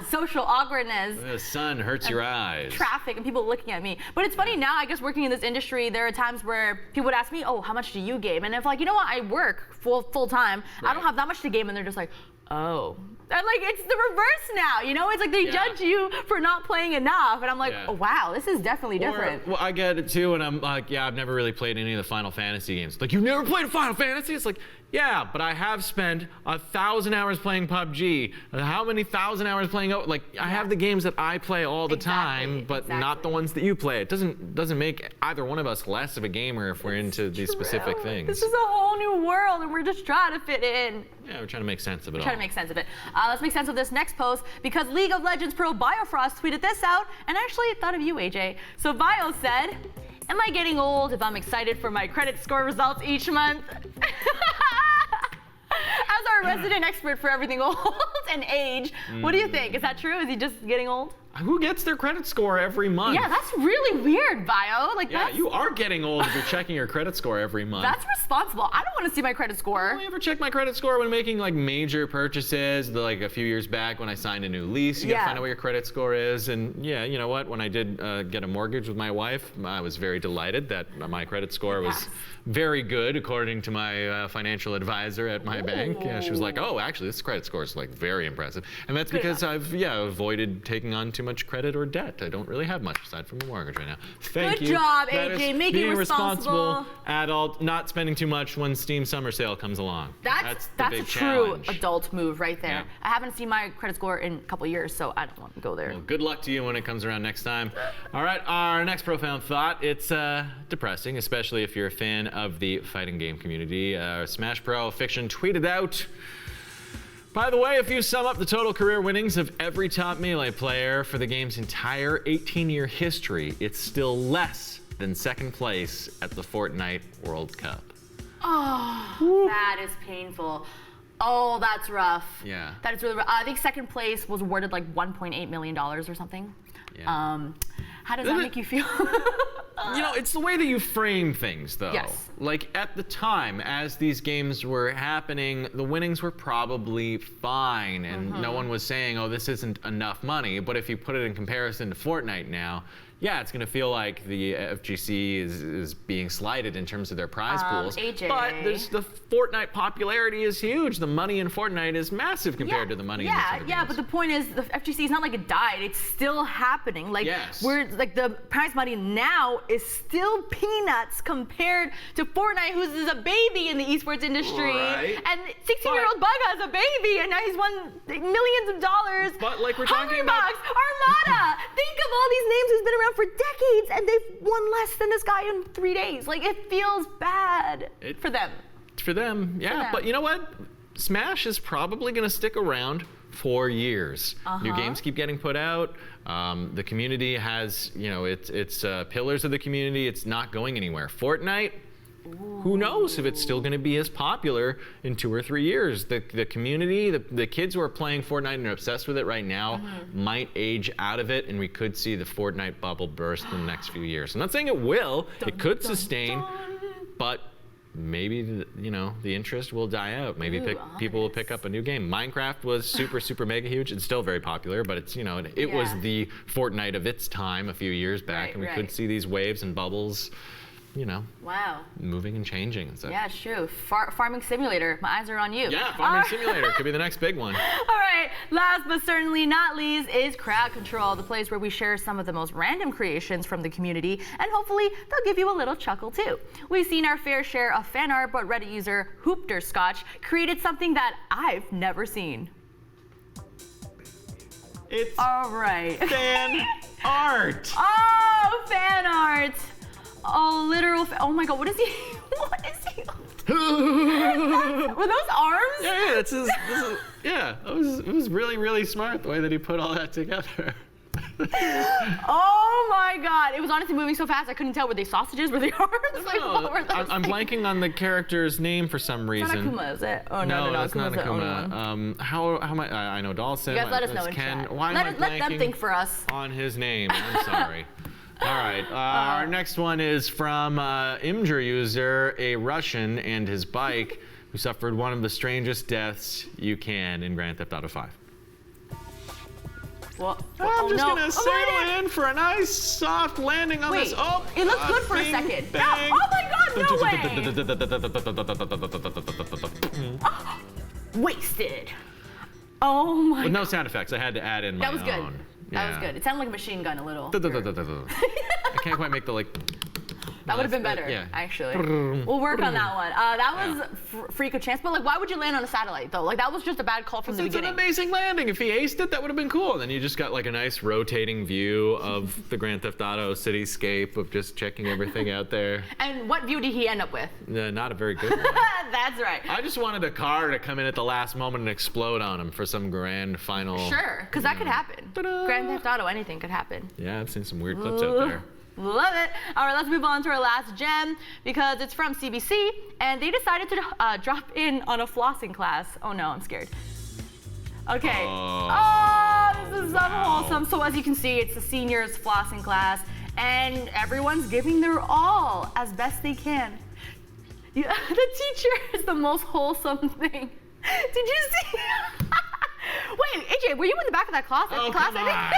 Social awkwardness. The sun hurts your eyes. Traffic and people looking at me. But it's funny now, I guess working in this industry, there are times where people would ask me, oh, how much do you game? And if like, you know what, I work full time. I don't have that much to game, and they're just like, oh. And like it's the reverse now, you know? It's like they judge you for not playing enough, and I'm like, oh wow, this is definitely different. Well, I get it too, and I'm like, yeah, I've never really played any of the Final Fantasy games. Like, you've never played a Final Fantasy? It's like, yeah, but I have spent 1,000 hours playing PUBG. How many 1,000 hours playing? Like, I have the games that I play all the time, but not the ones that you play. It doesn't make either one of us less of a gamer if we're into these specific things. This is a whole new world, and we're just trying to fit in. Yeah, we're trying to make sense of it all. Trying to make sense of it. Let's make sense of this next post, because League of Legends pro Biofrost tweeted this out, and actually thought of you, AJ. So Bio said, "Am I getting old if I'm excited for my credit score results each month?" As our resident expert for everything old and age, what do you think? Is that true? Is he just getting old? Who gets their credit score every month? Yeah, that's really weird, Bio. Like, yeah, you are getting old if you're checking your credit score every month. That's responsible. I don't want to see my credit score. I only ever check my credit score when making like major purchases. Like a few years back when I signed a new lease, you gotta find out what your credit score is. And yeah, you know what? When I did get a mortgage with my wife, I was very delighted that my credit score was very good according to my financial advisor at my bank. Yeah, she was like, "Oh, actually, this credit score is like very impressive," and that's because I've avoided taking on too much credit or debt. I don't really have much aside from a mortgage right now. Thank you. Good job, That AJ. is Making being responsible responsible adult, not spending too much when Steam Summer Sale comes along. That's the a big true challenge. adult move right there. Yeah. I haven't seen my credit score in a couple years, so I don't want to go there. Well, good luck to you when it comes around next time. All right, our next profound thought. It's depressing, especially if you're a fan of the fighting game community. Smash Pro Fiction tweeted out, "By the way, if you sum up the total career winnings of every top Melee player for the game's entire 18-year history, it's still less than second place at the Fortnite World Cup." Oh, that is painful. Oh, that's rough. Yeah. That is really rough. I think second place was awarded like $1.8 million or something. Yeah. How does that make you feel? You know, it's the way that you frame things, though. Yes. Like, at the time, as these games were happening, the winnings were probably fine, and no one was saying, oh, this isn't enough money. But if you put it in comparison to Fortnite now, yeah, it's going to feel like the FGC is being slighted in terms of their prize pools. AJ. But the Fortnite popularity is huge. The money in Fortnite is massive compared to the money in the other games. But the point is, the FGC is not like it died. It's still happening. Like, we're like the prize money now is still peanuts compared to Fortnite, who's a baby in the esports industry. Right. And 16-year-old Bug has a baby, and now he's won millions of dollars. But like we're talking about Armada. Think of all these names who's been around for decades, and they've won less than this guy in 3 days. Like, it feels bad for them. For them, yeah. But you know what? Smash is probably going to stick around for years. New games keep getting put out. The community has, you know, it's pillars of the community. It's not going anywhere. Fortnite, who knows if it's still going to be as popular in 2 or 3 years. The community, the kids who are playing Fortnite and are obsessed with it right now might age out of it, and we could see the Fortnite bubble burst in the next few years. I'm not saying it will. It could sustain, but maybe the interest will die out. Maybe people will pick up a new game. Minecraft was super mega huge. It's still very popular, but it's it was the Fortnite of its time a few years back, and we could see these waves and bubbles moving and changing and stuff. Yeah, it's true. Farming Simulator. My eyes are on you. Yeah, Farming Simulator could be the next big one. All right, last but certainly not least is Crowd Control, the place where we share some of the most random creations from the community, and hopefully they'll give you a little chuckle too. We've seen our fair share of fan art, but Reddit user Hoopterscotch created something that I've never seen. It's fan art. Oh, fan art. Oh, literal. Oh my God, what is he? What is he? Were those arms? Yeah, it was really smart the way that he put all that together. Oh my God, it was honestly moving so fast I couldn't tell, were they sausages, were they arms? Like, what were those I'm things? blanking on the character's name for some reason. It's not Akuma, is it? Oh no, that's not Akuma's the only Akuma. How am I know Dawson. You guys let us know in Ken. chat. Why Let them think for us. On his name, I'm sorry. All right, our next one is from Imgur user, a Russian and his bike, who suffered one of the strangest deaths you can in Grand Theft Auto 5. Well, I'm just gonna sail in for a nice soft landing on this. Oh, it looks good for a second. No, oh my God, no way! Wasted. Oh my With no sound effects. I had to add in my That was good. own. That was good. It sounded like a machine gun a little. I can't quite make the like. That would have been better, yeah. actually. We'll work on that one. That was freak of chance, but like, why would you land on a satellite though? Like, that was just a bad call from the beginning. It's an amazing landing. If he aced it, that would have been cool. And then you just got like a nice rotating view of the Grand Theft Auto cityscape of just checking everything out there. And what view did he end up with? Not a very good one. That's right. I just wanted a car to come in at the last moment and explode on him for some grand final. Sure, because that could happen. Ta-da. Grand Theft Auto, anything could happen. Yeah, I've seen some weird clips out there. Love it. All right, let's move on to our last gem because it's from CBC and they decided to drop in on a flossing class. Oh no, I'm scared. Okay. This is unwholesome. So as you can see, it's the seniors flossing class and everyone's giving their all as best they can. The teacher is the most wholesome thing. Did you see? Wait, AJ, were you in the back of that class? Oh, come on.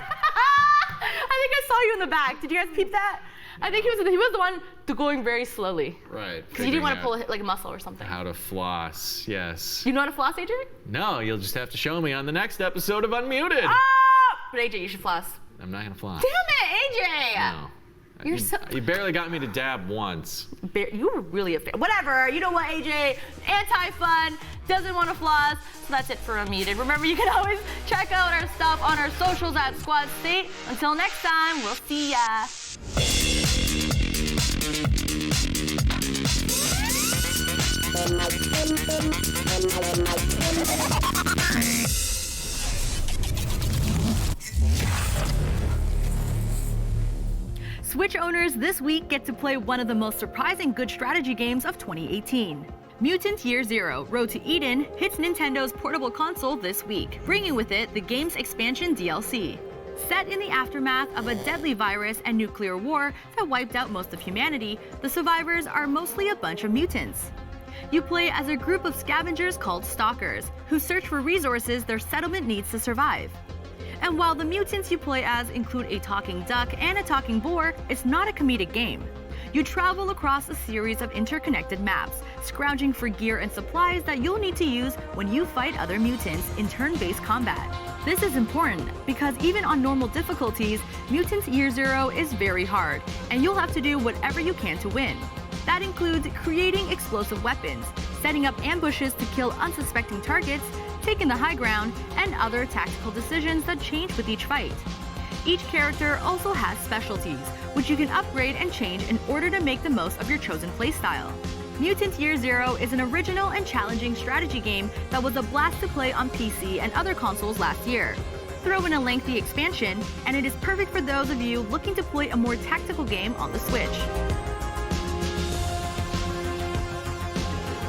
I think I saw you in the back. Did you guys peep that? I think he was the one going very slowly. Right. Because you didn't want to pull like a muscle or something. How to floss, yes. You know how to floss, AJ? No, you'll just have to show me on the next episode of Unmuted. But AJ, you should floss. I'm not gonna floss. Damn it, AJ! No. You're You barely got me to dab once. You were really a fan. Whatever. You know what, AJ? Anti-fun, doesn't want to floss. So that's it for Unmuted. Remember, you can always check out our stuff on our socials at Squad State. Until next time, we'll see ya. Switch owners this week get to play one of the most surprising good strategy games of 2018. Mutant Year Zero: Road to Eden hits Nintendo's portable console this week, bringing with it the game's expansion DLC. Set in the aftermath of a deadly virus and nuclear war that wiped out most of humanity, the survivors are mostly a bunch of mutants. You play as a group of scavengers called Stalkers, who search for resources their settlement needs to survive. And while the mutants you play as include a talking duck and a talking boar, it's not a comedic game. You travel across a series of interconnected maps, scrounging for gear and supplies that you'll need to use when you fight other mutants in turn-based combat. This is important because even on normal difficulties, Mutant Year Zero is very hard, and you'll have to do whatever you can to win. That includes creating explosive weapons, setting up ambushes to kill unsuspecting targets, taking the high ground, and other tactical decisions that change with each fight. Each character also has specialties, which you can upgrade and change in order to make the most of your chosen playstyle. Mutant Year Zero is an original and challenging strategy game that was a blast to play on PC and other consoles last year. Throw in a lengthy expansion, and it is perfect for those of you looking to play a more tactical game on the Switch.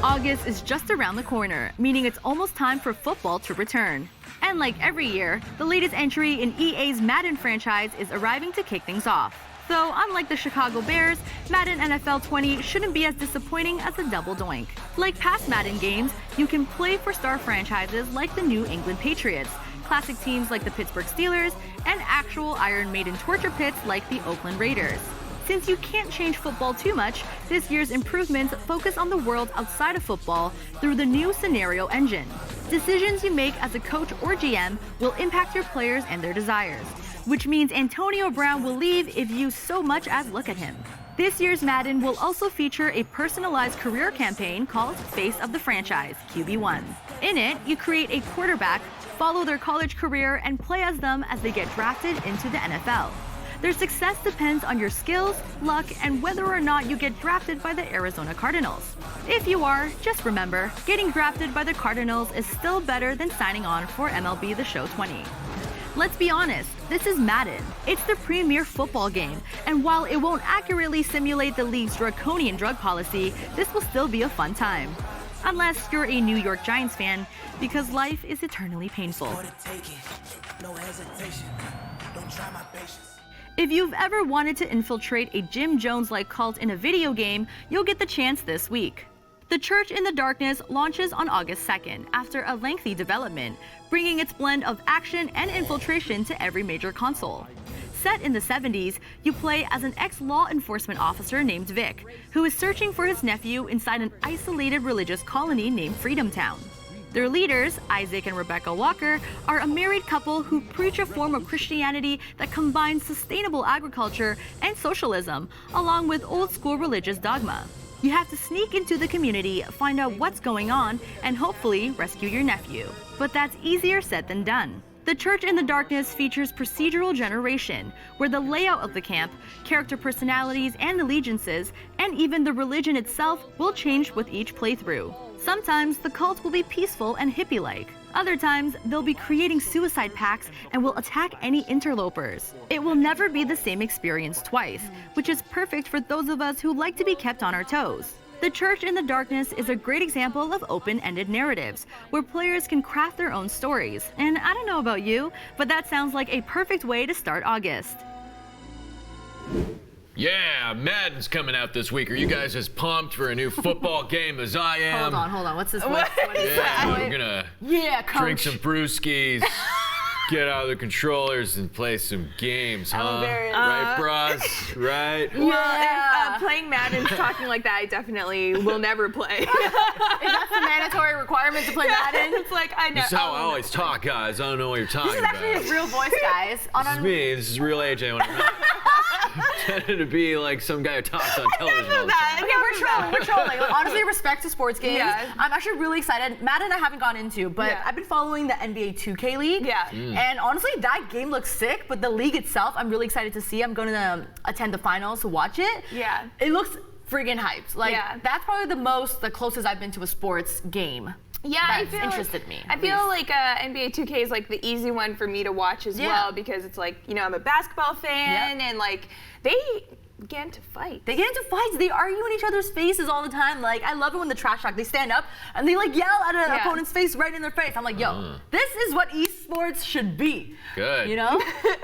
August is just around the corner, meaning it's almost time for football to return. And like every year, the latest entry in EA's Madden franchise is arriving to kick things off. So unlike the Chicago Bears, Madden NFL 20 shouldn't be as disappointing as a double doink. Like past Madden games, you can play for star franchises like the New England Patriots, classic teams like the Pittsburgh Steelers, and actual Iron Maiden torture pits like the Oakland Raiders. Since you can't change football too much, this year's improvements focus on the world outside of football through the new scenario engine. Decisions you make as a coach or GM will impact your players and their desires, which means Antonio Brown will leave if you so much as look at him. This year's Madden will also feature a personalized career campaign called Face of the Franchise, QB1. In it, you create a quarterback, follow their college career, and play as them as they get drafted into the NFL. Their success depends on your skills, luck, and whether or not you get drafted by the Arizona Cardinals. If you are, just remember, getting drafted by the Cardinals is still better than signing on for MLB The Show 20. Let's be honest, this is Madden. It's the premier football game, and while it won't accurately simulate the league's draconian drug policy, this will still be a fun time. Unless you're a New York Giants fan, because life is eternally painful. If you've ever wanted to infiltrate a Jim Jones-like cult in a video game, you'll get the chance this week. The Church in the Darkness launches on August 2nd after a lengthy development, bringing its blend of action and infiltration to every major console. Set in the 70s, you play as an ex-law enforcement officer named Vic, who is searching for his nephew inside an isolated religious colony named Freedom Town. Their leaders, Isaac and Rebecca Walker, are a married couple who preach a form of Christianity that combines sustainable agriculture and socialism, along with old-school religious dogma. You have to sneak into the community, find out what's going on, and hopefully rescue your nephew. But that's easier said than done. The Church in the Darkness features procedural generation, where the layout of the camp, character personalities and allegiances, and even the religion itself will change with each playthrough. Sometimes the cult will be peaceful and hippie-like. Other times, they'll be creating suicide pacts and will attack any interlopers. It will never be the same experience twice, which is perfect for those of us who like to be kept on our toes. The Church in the Darkness is a great example of open-ended narratives, where players can craft their own stories. And I don't know about you, but that sounds like a perfect way to start August. Yeah, Madden's coming out this week. Are you guys as pumped for a new football game as I am? Hold on. What's this? What is Yeah, that? I'm gonna Coach. drink some brewskis, get out the controllers, and play some games, huh? Right, bros? Right? Well, if playing Madden's talking like that, I definitely will never play. Is that the mandatory requirement to play Madden? It's like, I know. This is how I always talk, guys. I don't know what you're talking This is actually about. his real voice, guys. This is me. This is real AJ when I'm not pretending to be like some guy who talks on television all the time. Okay, we're trolling. Like, honestly, respect to sports games. Yeah. I'm actually really excited. Madden I haven't gone into, but Yeah. I've been following the NBA 2K League. Yeah. And honestly, that game looks sick, but the league itself, I'm really excited to see. I'm going to attend the finals to watch it. Yeah. It looks friggin' hyped. Like, Yeah. that's probably the closest I've been to a sports game. Yeah, That's I feel interested me. I feel like NBA 2K is like the easy one for me to watch as well, because it's like, you know, I'm a basketball fan and like they get into fights. They get into fights. They argue in each other's faces all the time. Like, I love it when the trash talk. They stand up and they like yell at an opponent's face right in their face. I'm like, yo, this is what esports should be. Good. You know?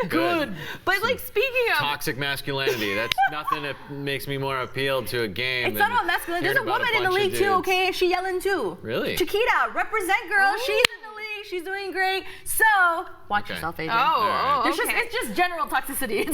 Good. But like speaking of Toxic masculinity. That's nothing that makes me more appealed to a game. It's not about masculine. There's a woman in the league too, okay? She yelling too. Really? Chiquita, represent girl. She's in the league. She's doing great. So watch yourself, AJ. Oh, okay. It's just general toxicity.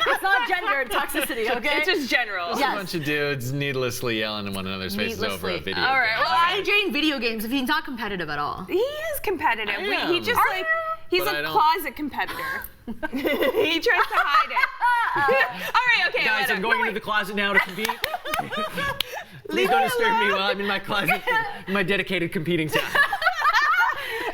It's not gendered toxicity, okay? It's just general. It's a bunch of dudes needlessly yelling in one another's faces over a video. All right. Well, AJ in video games, if he's not competitive at all. he is competitive. I am. He just like he's But I a don't- closet competitor. He tries to hide it. All right. Okay. Guys, I'm going into the closet now to compete. Please don't disturb me while I'm in my closet, in my dedicated competing time.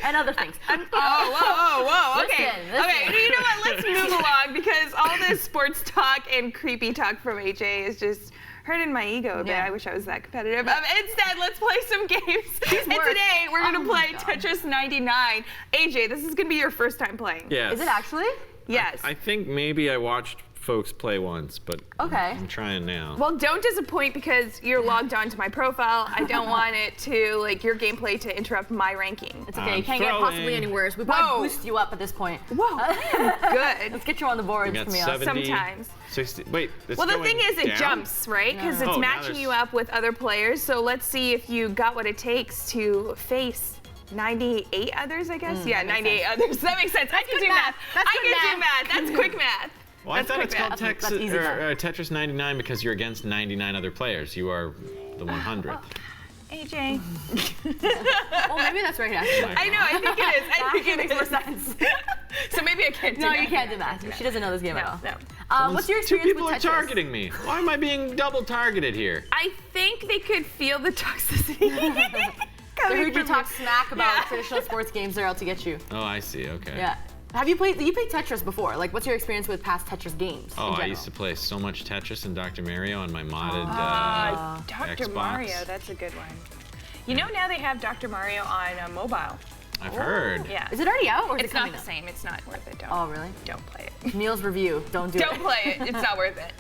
And other things. Whoa. Okay. Listen. Okay. You know what? Let's move along because all this sports talk and creepy talk from AJ is just hurting my ego a bit. Yeah. I wish I was that competitive. Instead, let's play some games. And today we're gonna play Tetris 99. AJ, this is gonna be your first time playing. Yes. Is it actually? Yes. I think maybe I watched folks play once, but Okay. I'm trying now. Well, don't disappoint because you're logged on to my profile. I don't want it to, like, your gameplay to interrupt my ranking. It's okay. I'm You can't get throwing. possibly any worse. We probably Whoa. boost you up at this point. Whoa, good. Let's get you on the board, We got Camille. 70, Sometimes. 60. Wait, it's Well, the going thing is, it down? jumps, right? Because it's Oh, now matching there's- you up with other players. So let's see if you got what it takes to face 98 others, I guess. Yeah, 98 others. That makes sense. I can good do math. math. That's I good can do math. That's quick math. Well, I That's thought quick it's called math. That's easy math. Tetris 99 because you're against 99 other players. You are the 100th. AJ. Well, maybe that's right, actually. I know, I think it is. I think it makes more is. sense. So maybe I can't do No, math. you can't do that. She doesn't know this game at all. No. What's your Two experience people are with Tetris? targeting me. Why am I being double targeted here? I think they could feel the toxicity. They heard you talk smack about Yeah. traditional sports games. They're out to get you. Oh, I see. Okay. Yeah. Have you played Tetris before? Like, what's your experience with past Tetris games? Oh, in I general? used to play so much Tetris and Dr. Mario on my modded Dr. Xbox. Mario, that's a good one. You know, now they have Dr. Mario on mobile. I've heard. Yeah. Is it already out or is It's it coming not the out? same. It's not worth it. Don't. Oh, really? Don't play it. Meals review. Don't do it. Don't play it. It's not worth it.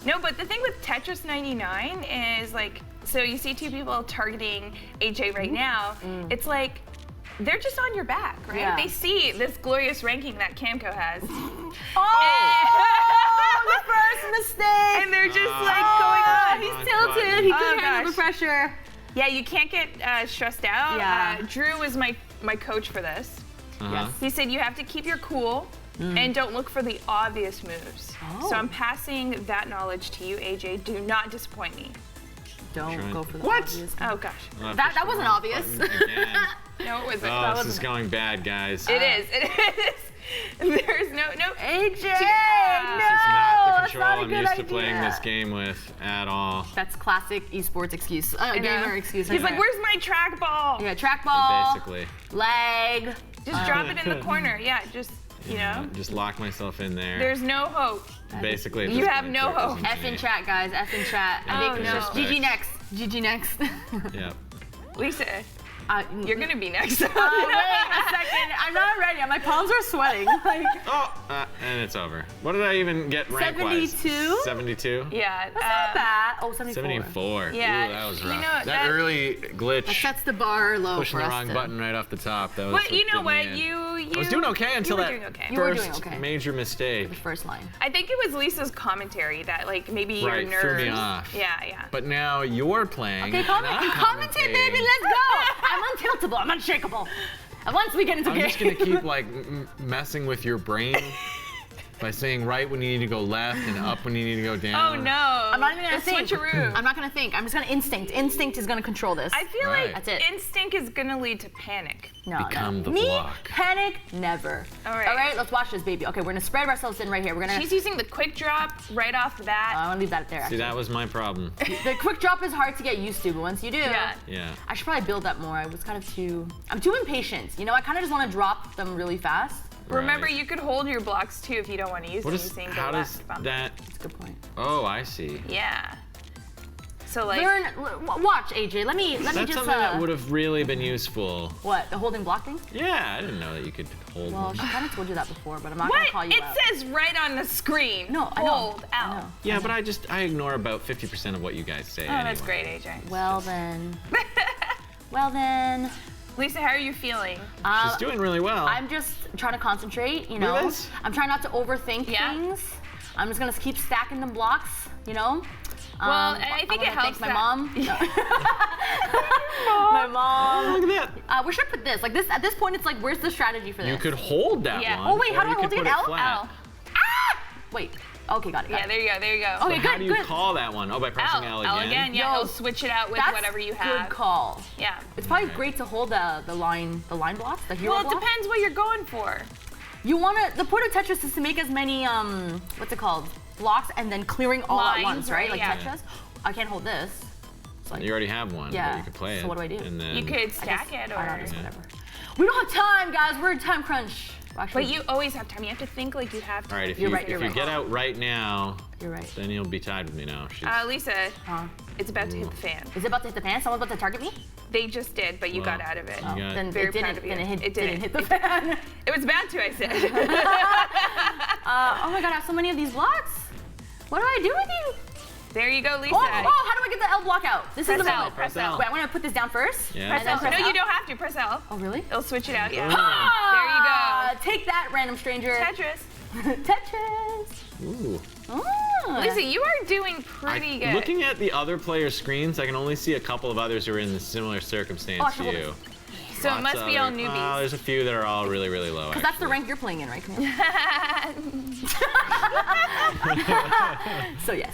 No, but the thing with Tetris 99 is like, so you see two people targeting AJ right now. It's like, they're just on your back, right? Yeah. They see this glorious ranking that Camco has. The first mistake! And they're just like going on. He's tilted. He Oh, couldn't handle the gosh. pressure. Yeah, you can't get stressed out. Yeah. Drew was my coach for this. Uh-huh. He said you have to keep your cool and don't look for the obvious moves. So I'm passing that knowledge to you, AJ. Do not disappoint me. Don't go for the What? obvious. Oh gosh. That wasn't obvious. Again. No, it wasn't. Oh, this is going bad, guys. It is. There's no. AJ, This is not the that's control not a I'm good used to idea. playing this game with at all. That's classic esports excuse. Gamer excuse. He's like, "Where's my trackball?" Yeah, trackball. Basically. Leg. Just drop it in the corner. Yeah, just you know. Just lock myself in there. There's no hope. Basically. at You this have point, no there hope. isn't F in any. chat, guys. F in chat. I Oh, think no. GG next. GG next. Yep. Lisa, you're gonna be next. Wait a second. I'm not ready. My palms are sweating. Like, Oh, and it's over. What did I even get rank-wise? 72? 72? Yeah. that's not bad. Oh, 74. 74. Yeah, Ooh, that was you rough. know, that that- early glitch. That sets the bar low Pushing for the us wrong to- button right off the top. That was But you know getting what? me in. You I was doing okay until were that doing okay. You were first doing okay. major mistake. The first line. I think it was Lisa's commentary that like maybe your Right, nerves. threw me off. Yeah. But now you're playing. Okay, and comment. I'm Commentate, baby. commentating. Let's go. I'm untiltable. I'm unshakable. And once we get into I'm game. just gonna keep like messing with your brain by saying right when you need to go left and up when you need to go down. Oh no. I'm not even gonna the think. switcheroo. I'm not gonna think. I'm just gonna instinct. Instinct is gonna control this. I feel Right. like That's it. instinct is gonna lead to panic. No, Become no. the Me, block. panic, never. All right. All right, let's watch this, baby. Okay, we're gonna spread ourselves in right here. We're gonna. She's using the quick drop right off the bat. I'm gonna leave that there. See, Actually. that was my problem. The quick drop is hard to get used to, but once you do, Yeah. Yeah. I should probably build that more. I was kind of too. I'm too impatient. You know, I kind of just want to drop them really fast. Remember, Right. you could hold your blocks too if you don't want to use What them. is? Using the How does left bump. that? That's a good point. Oh, I see. Yeah. So like. Learn. Watch, AJ. Let me That's just. something that would have really been useful. What? The holding block thing? Yeah, I didn't know that you could hold Well, one. she kind of told you that before, but I'm not gonna What? call you It out. says right on the screen. No, I know. Hold I out. know. Yeah, but I ignore about 50% of what you guys say. Oh, that's anyway. great, AJ. Well then. Well then. Lisa, how are you feeling? She's doing really well. I'm just trying to concentrate, you Look at know. this. I'm trying not to overthink Yeah. things. I'm just gonna keep stacking them blocks, you know. Well, I think it wanna helps thank my that- mom. My mom. Look at that. Where should I put this? Like this. At this point, it's like, where's the strategy for this? You could hold that Yeah. one. Oh, wait, how or do you I hold could it? put L? flat. L. Ah! Wait. Okay, got it. Got Yeah, it. there you go. There you go. Okay, How good, do you good. call that one? Oh, by pressing L again? L again. Yeah, Yo, he'll switch it out with That's whatever you have. Good call. Yeah. It's probably great to hold the line blocks, the hero Well, it block. depends what you're going for. You wanna, the point of Tetris is to make as many what's it called, blocks, and then clearing all at Lines, once, right? right? Like Yeah. Tetris. I can't hold this. It's like, You already have one, Yeah. but you could play it. So what do I do? And then You could I guess- stack it, I don't know, or. just whatever. We don't have time, guys. We're in time crunch. Actually, But you always have time. You have to think like you have time. All right, if You're you right, you're if you right. get out right now, You're right. then you'll be tied with me now. She's, Lisa, Huh? it's about to hit the fan. Is it about to hit the fan? Someone's about to target me? They just did, but you Well, got out of it. you got- Then Very it didn't. proud of you. Then it, hit, It didn't didn't. hit the fan. It was about to, I said. Oh my god, I have so many of these blocks. What do I do with you? There you go, Lisa. Oh, how do I get the L block out? This Press is the L, moment. press L. Wait, I'm gonna put this down first. Yeah. Press And then L. press No, L. you don't have to. Press L. Oh really? It'll switch it out, yeah. Ah, take that, random stranger. Tetris. Tetris. Ooh. Ah. Lisa, you are doing pretty good. Looking at the other players' screens, I can only see a couple of others who are in a similar circumstance Oh, I to should hold you. so it Lots must of be all other- newbies. there's a few that are all really, really low. Because that's the actually. rank you're playing in, right? Come on. So yes.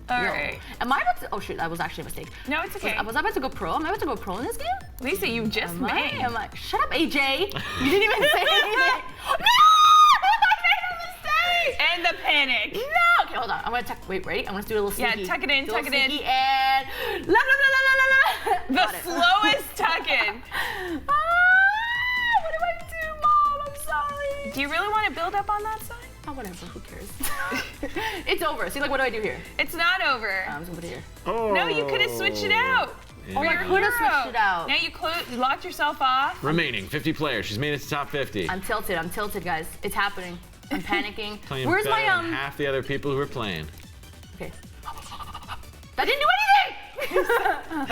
All right. Am I about to? Oh shoot, that was actually a mistake. No, it's okay. Was I about to go pro? Am I about to go pro in this game? Lisa, you just Am I? made. Am I? Shut up, AJ. You didn't even say anything. No! I made a mistake. And the panic. No. Okay, hold on. I'm gonna tuck. Wait, ready? I'm gonna do a little Yeah, sneaky. tuck it in, Do a tuck little it in. sneaky And la la la la la la. The Got it. slowest tuck-in. What do I do, Mom? I'm sorry. Do you really want to build up on that side? Oh, whatever. Who cares? It's over. See, like, what do I do here? It's not over. I'm just gonna put it here. Oh. No, you could have switched it out. Yeah. Oh, I could have switched it out. Now you locked yourself off. Remaining 50 players. She's made it to top 50. I'm tilted, guys. It's happening. I'm panicking. Playing Where's better my than half the other people who are playing. Okay. That didn't do anything. That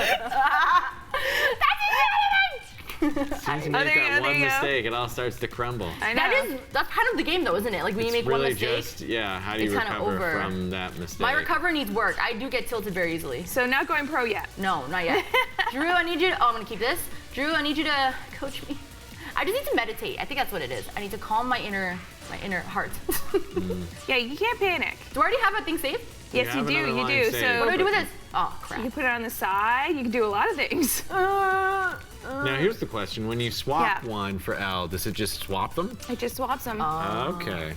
didn't do anything. As soon as you Oh, make there you that go, there one you go. mistake, it all starts to crumble. I know. That's kind of the game, though, isn't it? Like when you make It's one really mistake. just, yeah, how do you it's kinda recover over. from that mistake? My recovery needs work. I do get tilted very easily. So not going pro yet. No, not yet. Drew, I need you to. Oh, I'm gonna keep this. Drew, I need you to coach me. I just need to meditate. I think that's what it is. I need to calm my inner heart. Yeah, you can't panic. Do I already have a thing saved? Yes, you have do. another You line do. saved. So What do I do with this? Oh, you crap. can put it on the side. You can do a lot of things. Now here's the question: when you swap Yeah. one for L, does it just swap them? It just swaps them. Okay.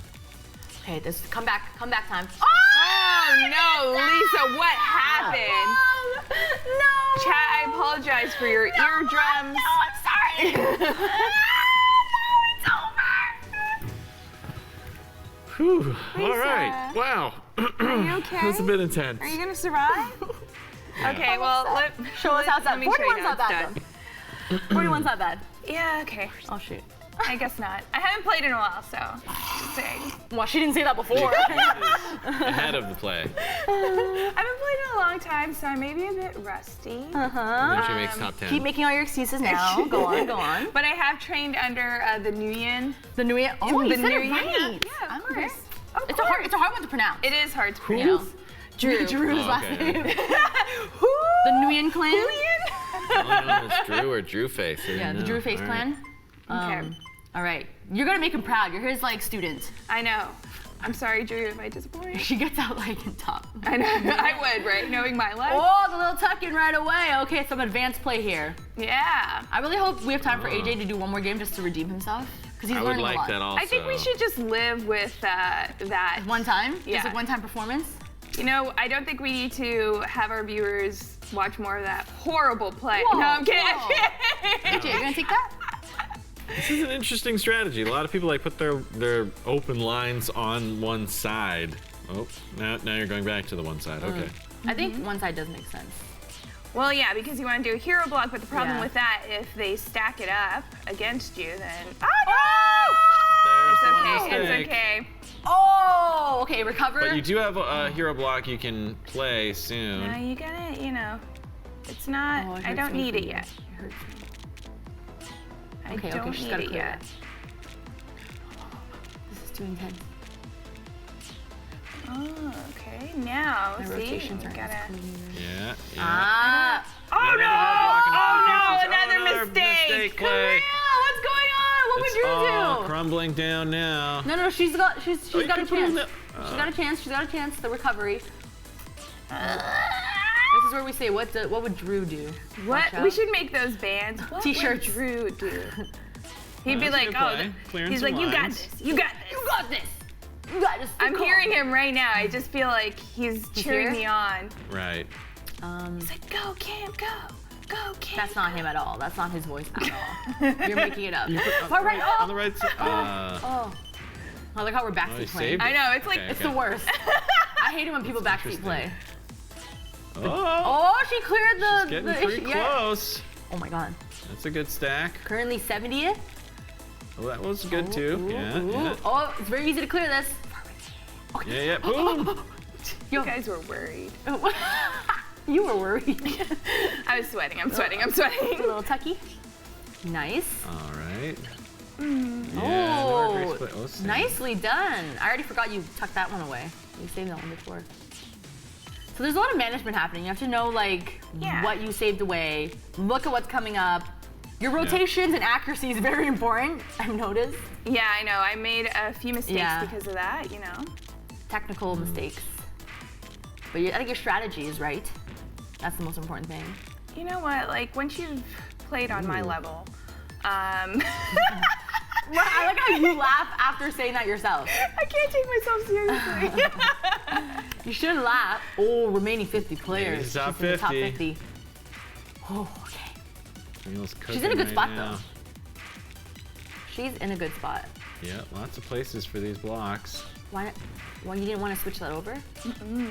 Okay, this is comeback time. Oh no, Lisa, what happened? No! Chat, I apologize for your eardrums. No, I'm sorry! No, it's over! Whew. All Lisa. right. Wow. Are you okay? That's a bit intense. Are you gonna survive? Okay, well, Show us how it's done. let me show you 41's how not it's bad, done. though. 41's not bad. Yeah, okay. Oh, shoot. I guess not. I haven't played in a while, so just saying. Well, she didn't say that before. Ahead of the play. I haven't played in a long time, so I may be a bit rusty. Then she makes top 10. Keep making all your excuses now. Go on. But I have trained under the Nguyen. The Nguyen. Oh, you The said it Nguyen. right. Yeah, I'm of course. very- It's a hard one to pronounce. It is hard to You pronounce. know. Drew's Oh, last okay. name. The Nguyen clan. Only known as Drew or Drew Face. I Yeah, didn't the know. Drew Face All right. clan. Okay. All right. You're gonna make him proud. You're his like student. I know. I'm sorry, Drew, if I disappoint. She gets out like in top. I know. I would, right? Knowing my life. Oh, the little tuck in right away. Okay, some advanced play here. Yeah. I really hope we have time for AJ to do one more game just to redeem himself. Because he's I would learning a like lot. that also. I think we should just live with that. One time? Yeah. Just a one-time performance? You know, I don't think we need to have our viewers watch more of that horrible play. Whoa, No, I'm kidding. AJ, you're gonna take that? This is an interesting strategy. A lot of people like put their open lines on one side. Oh, now you're going back to the one side. Okay. I think one side does make sense. Well, yeah, because you want to do a hero block, but the problem Yeah. with that, if they stack it up against you, then There's it's the one okay. mistake. It's okay. Oh, okay, recover. But you do have a hero block you can play soon. Now you gotta, you know, it's not. Oh, it I hurts don't me need for it you. yet. It hurts me. I Okay, don't she's need gotta it clear yet. that. This is too intense. Oh, okay. Now, My see, rotations you aren't gotta. as clean. Yeah. Ah! Oh no! Oh no! Another mistake. Mistake Come play. here! What's going on? What would It's you all do? crumbling down now. No, she's got you got a can put it in chance. the- She's got a chance. She's got a chance. The recovery. This is where we say, what would Drew do? What? Watch out. We should make those bands. What T-shirts. would Drew do? He'd be That's a like, good oh, play. Clearing he's some like, you got lines. this. You got this. You got this. You got this. I'm hearing him right now. I just feel like he's cheering here? me on. Right. He's like, go, Cam, go. Go, Cam. That's not him at all. That's not his voice at all. You're making it up. On the right side. Oh. I like how we're Oh, backseat he playing. saved it. I know, it's like, Okay, It's okay. the worst. I hate it when people backseat play. Oh, Oh, she cleared the. she's getting the pretty issue. Yeah. close. Oh my god. That's a good stack. Currently 70th. Well, that was good too. Yeah, Ooh. yeah. Oh, it's very easy to clear this. Yeah, yeah. Boom. Yo. you guys were worried. You were worried. I was sweating. I'm sweating. I'm sweating. A little tucky. Nice. All right. Oh, Yeah, oh, nicely done. I already forgot you tucked that one away. You saved that one before. So there's a lot of management happening. You have to know like Yeah. what you saved away. Look at what's coming up. Your rotations and accuracy is very important. I've noticed. Yeah, I know. I made a few mistakes Yeah. because of that, you know. Technical mistakes. But I think your strategy is right. That's the most important thing. You know what? Like, once you've played on my level, I like how you laugh after saying that yourself. I can't take myself seriously. You shouldn't laugh. Oh, remaining 50 players. She's top She's in the top 50. 50. Oh, okay. She's in a good spot, though. She's in a good spot. Yeah, lots of places for these blocks. Why? Well, you didn't want to switch that over? You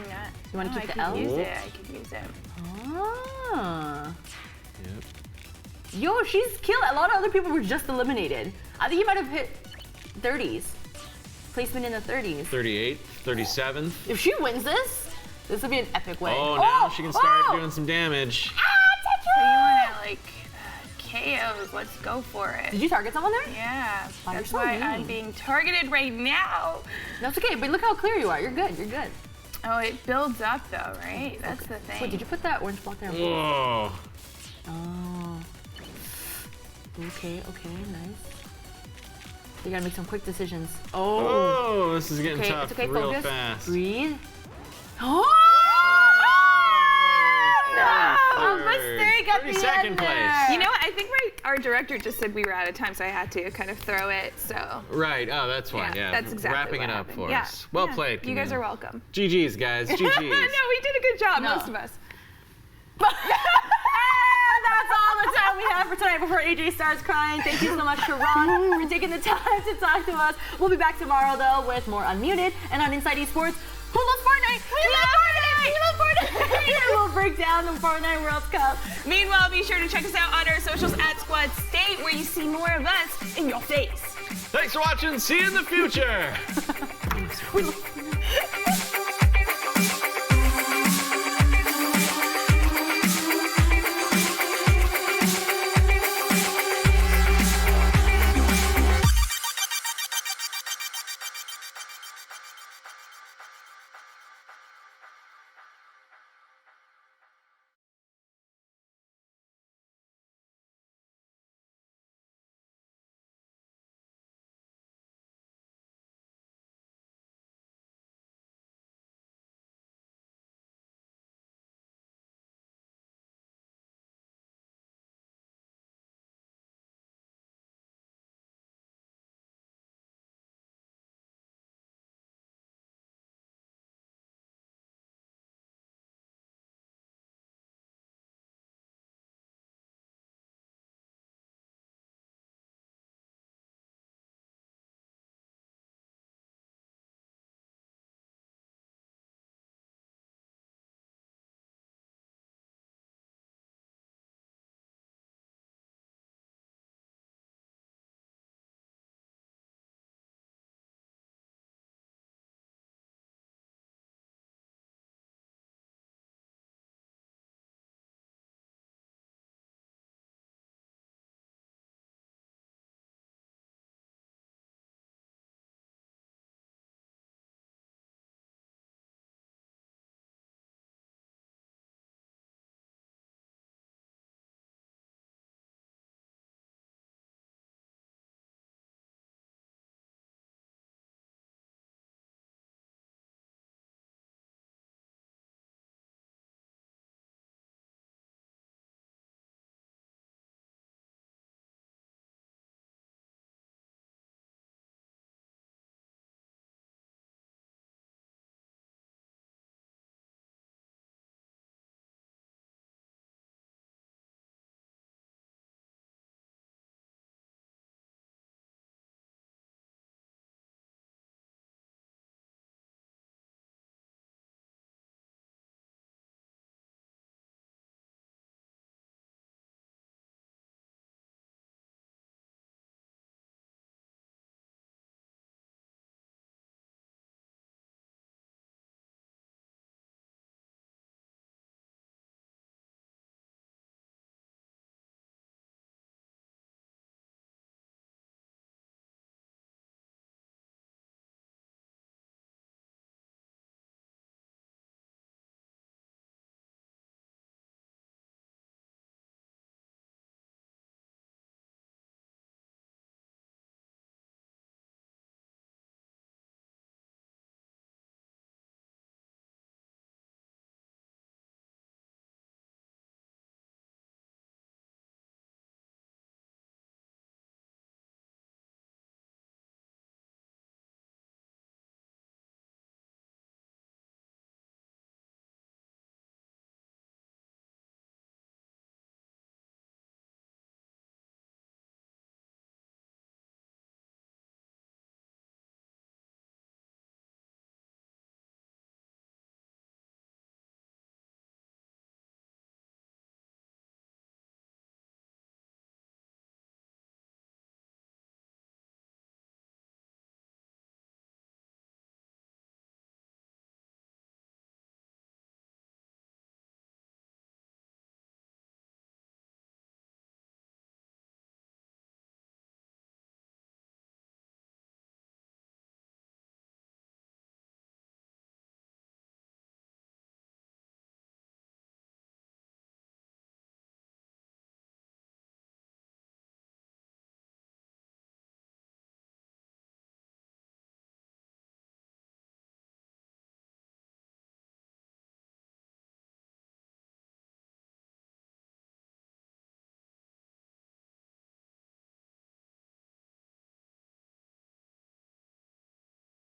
wanna keep the I L? could use it. I could use it. Ah. Yep. Yo, she's killed. A lot of other people were just eliminated. I think you might have hit 30s. Placement in the 30s. 38, 37th. If she wins this will be an epic win. Oh, now she can start doing some damage. So you want to, like, KOs. Let's go for it. Did you target someone there? Yeah. Wow, you're That's so why mean. I'm being targeted right now. That's okay, but look how clear you are. You're good. You're good. Oh, it builds up, though, right? That's the thing. Wait, did you put that orange block there? Whoa. Oh. Okay, nice. You gotta make some quick decisions. Oh, this is getting okay, tough it's okay, real focus. fast. Breathe. Oh! No! A mistake at the end 32nd place. there. You know what? I think our director just said we were out of time, so I had to kind of throw it. So. Right. Oh, that's fine. Yeah. That's exactly Wrapping what it up happened. for Yeah. us. Well played. You guys Camille. are welcome. GG's, guys. GG's. No, we did a good job, No. most of us. And that's all the time we have for tonight before AJ starts crying. Thank you so much to Ron for taking the time to talk to us. We'll be back tomorrow, though, with more Unmuted and on Inside Esports. Who loves Fortnite? We love Fortnite! We love Fortnite! We'll break down the Fortnite World Cup. Meanwhile, be sure to check us out on our socials at Squad State, where you see more of us in your face. Thanks for watching. See you in the future. We love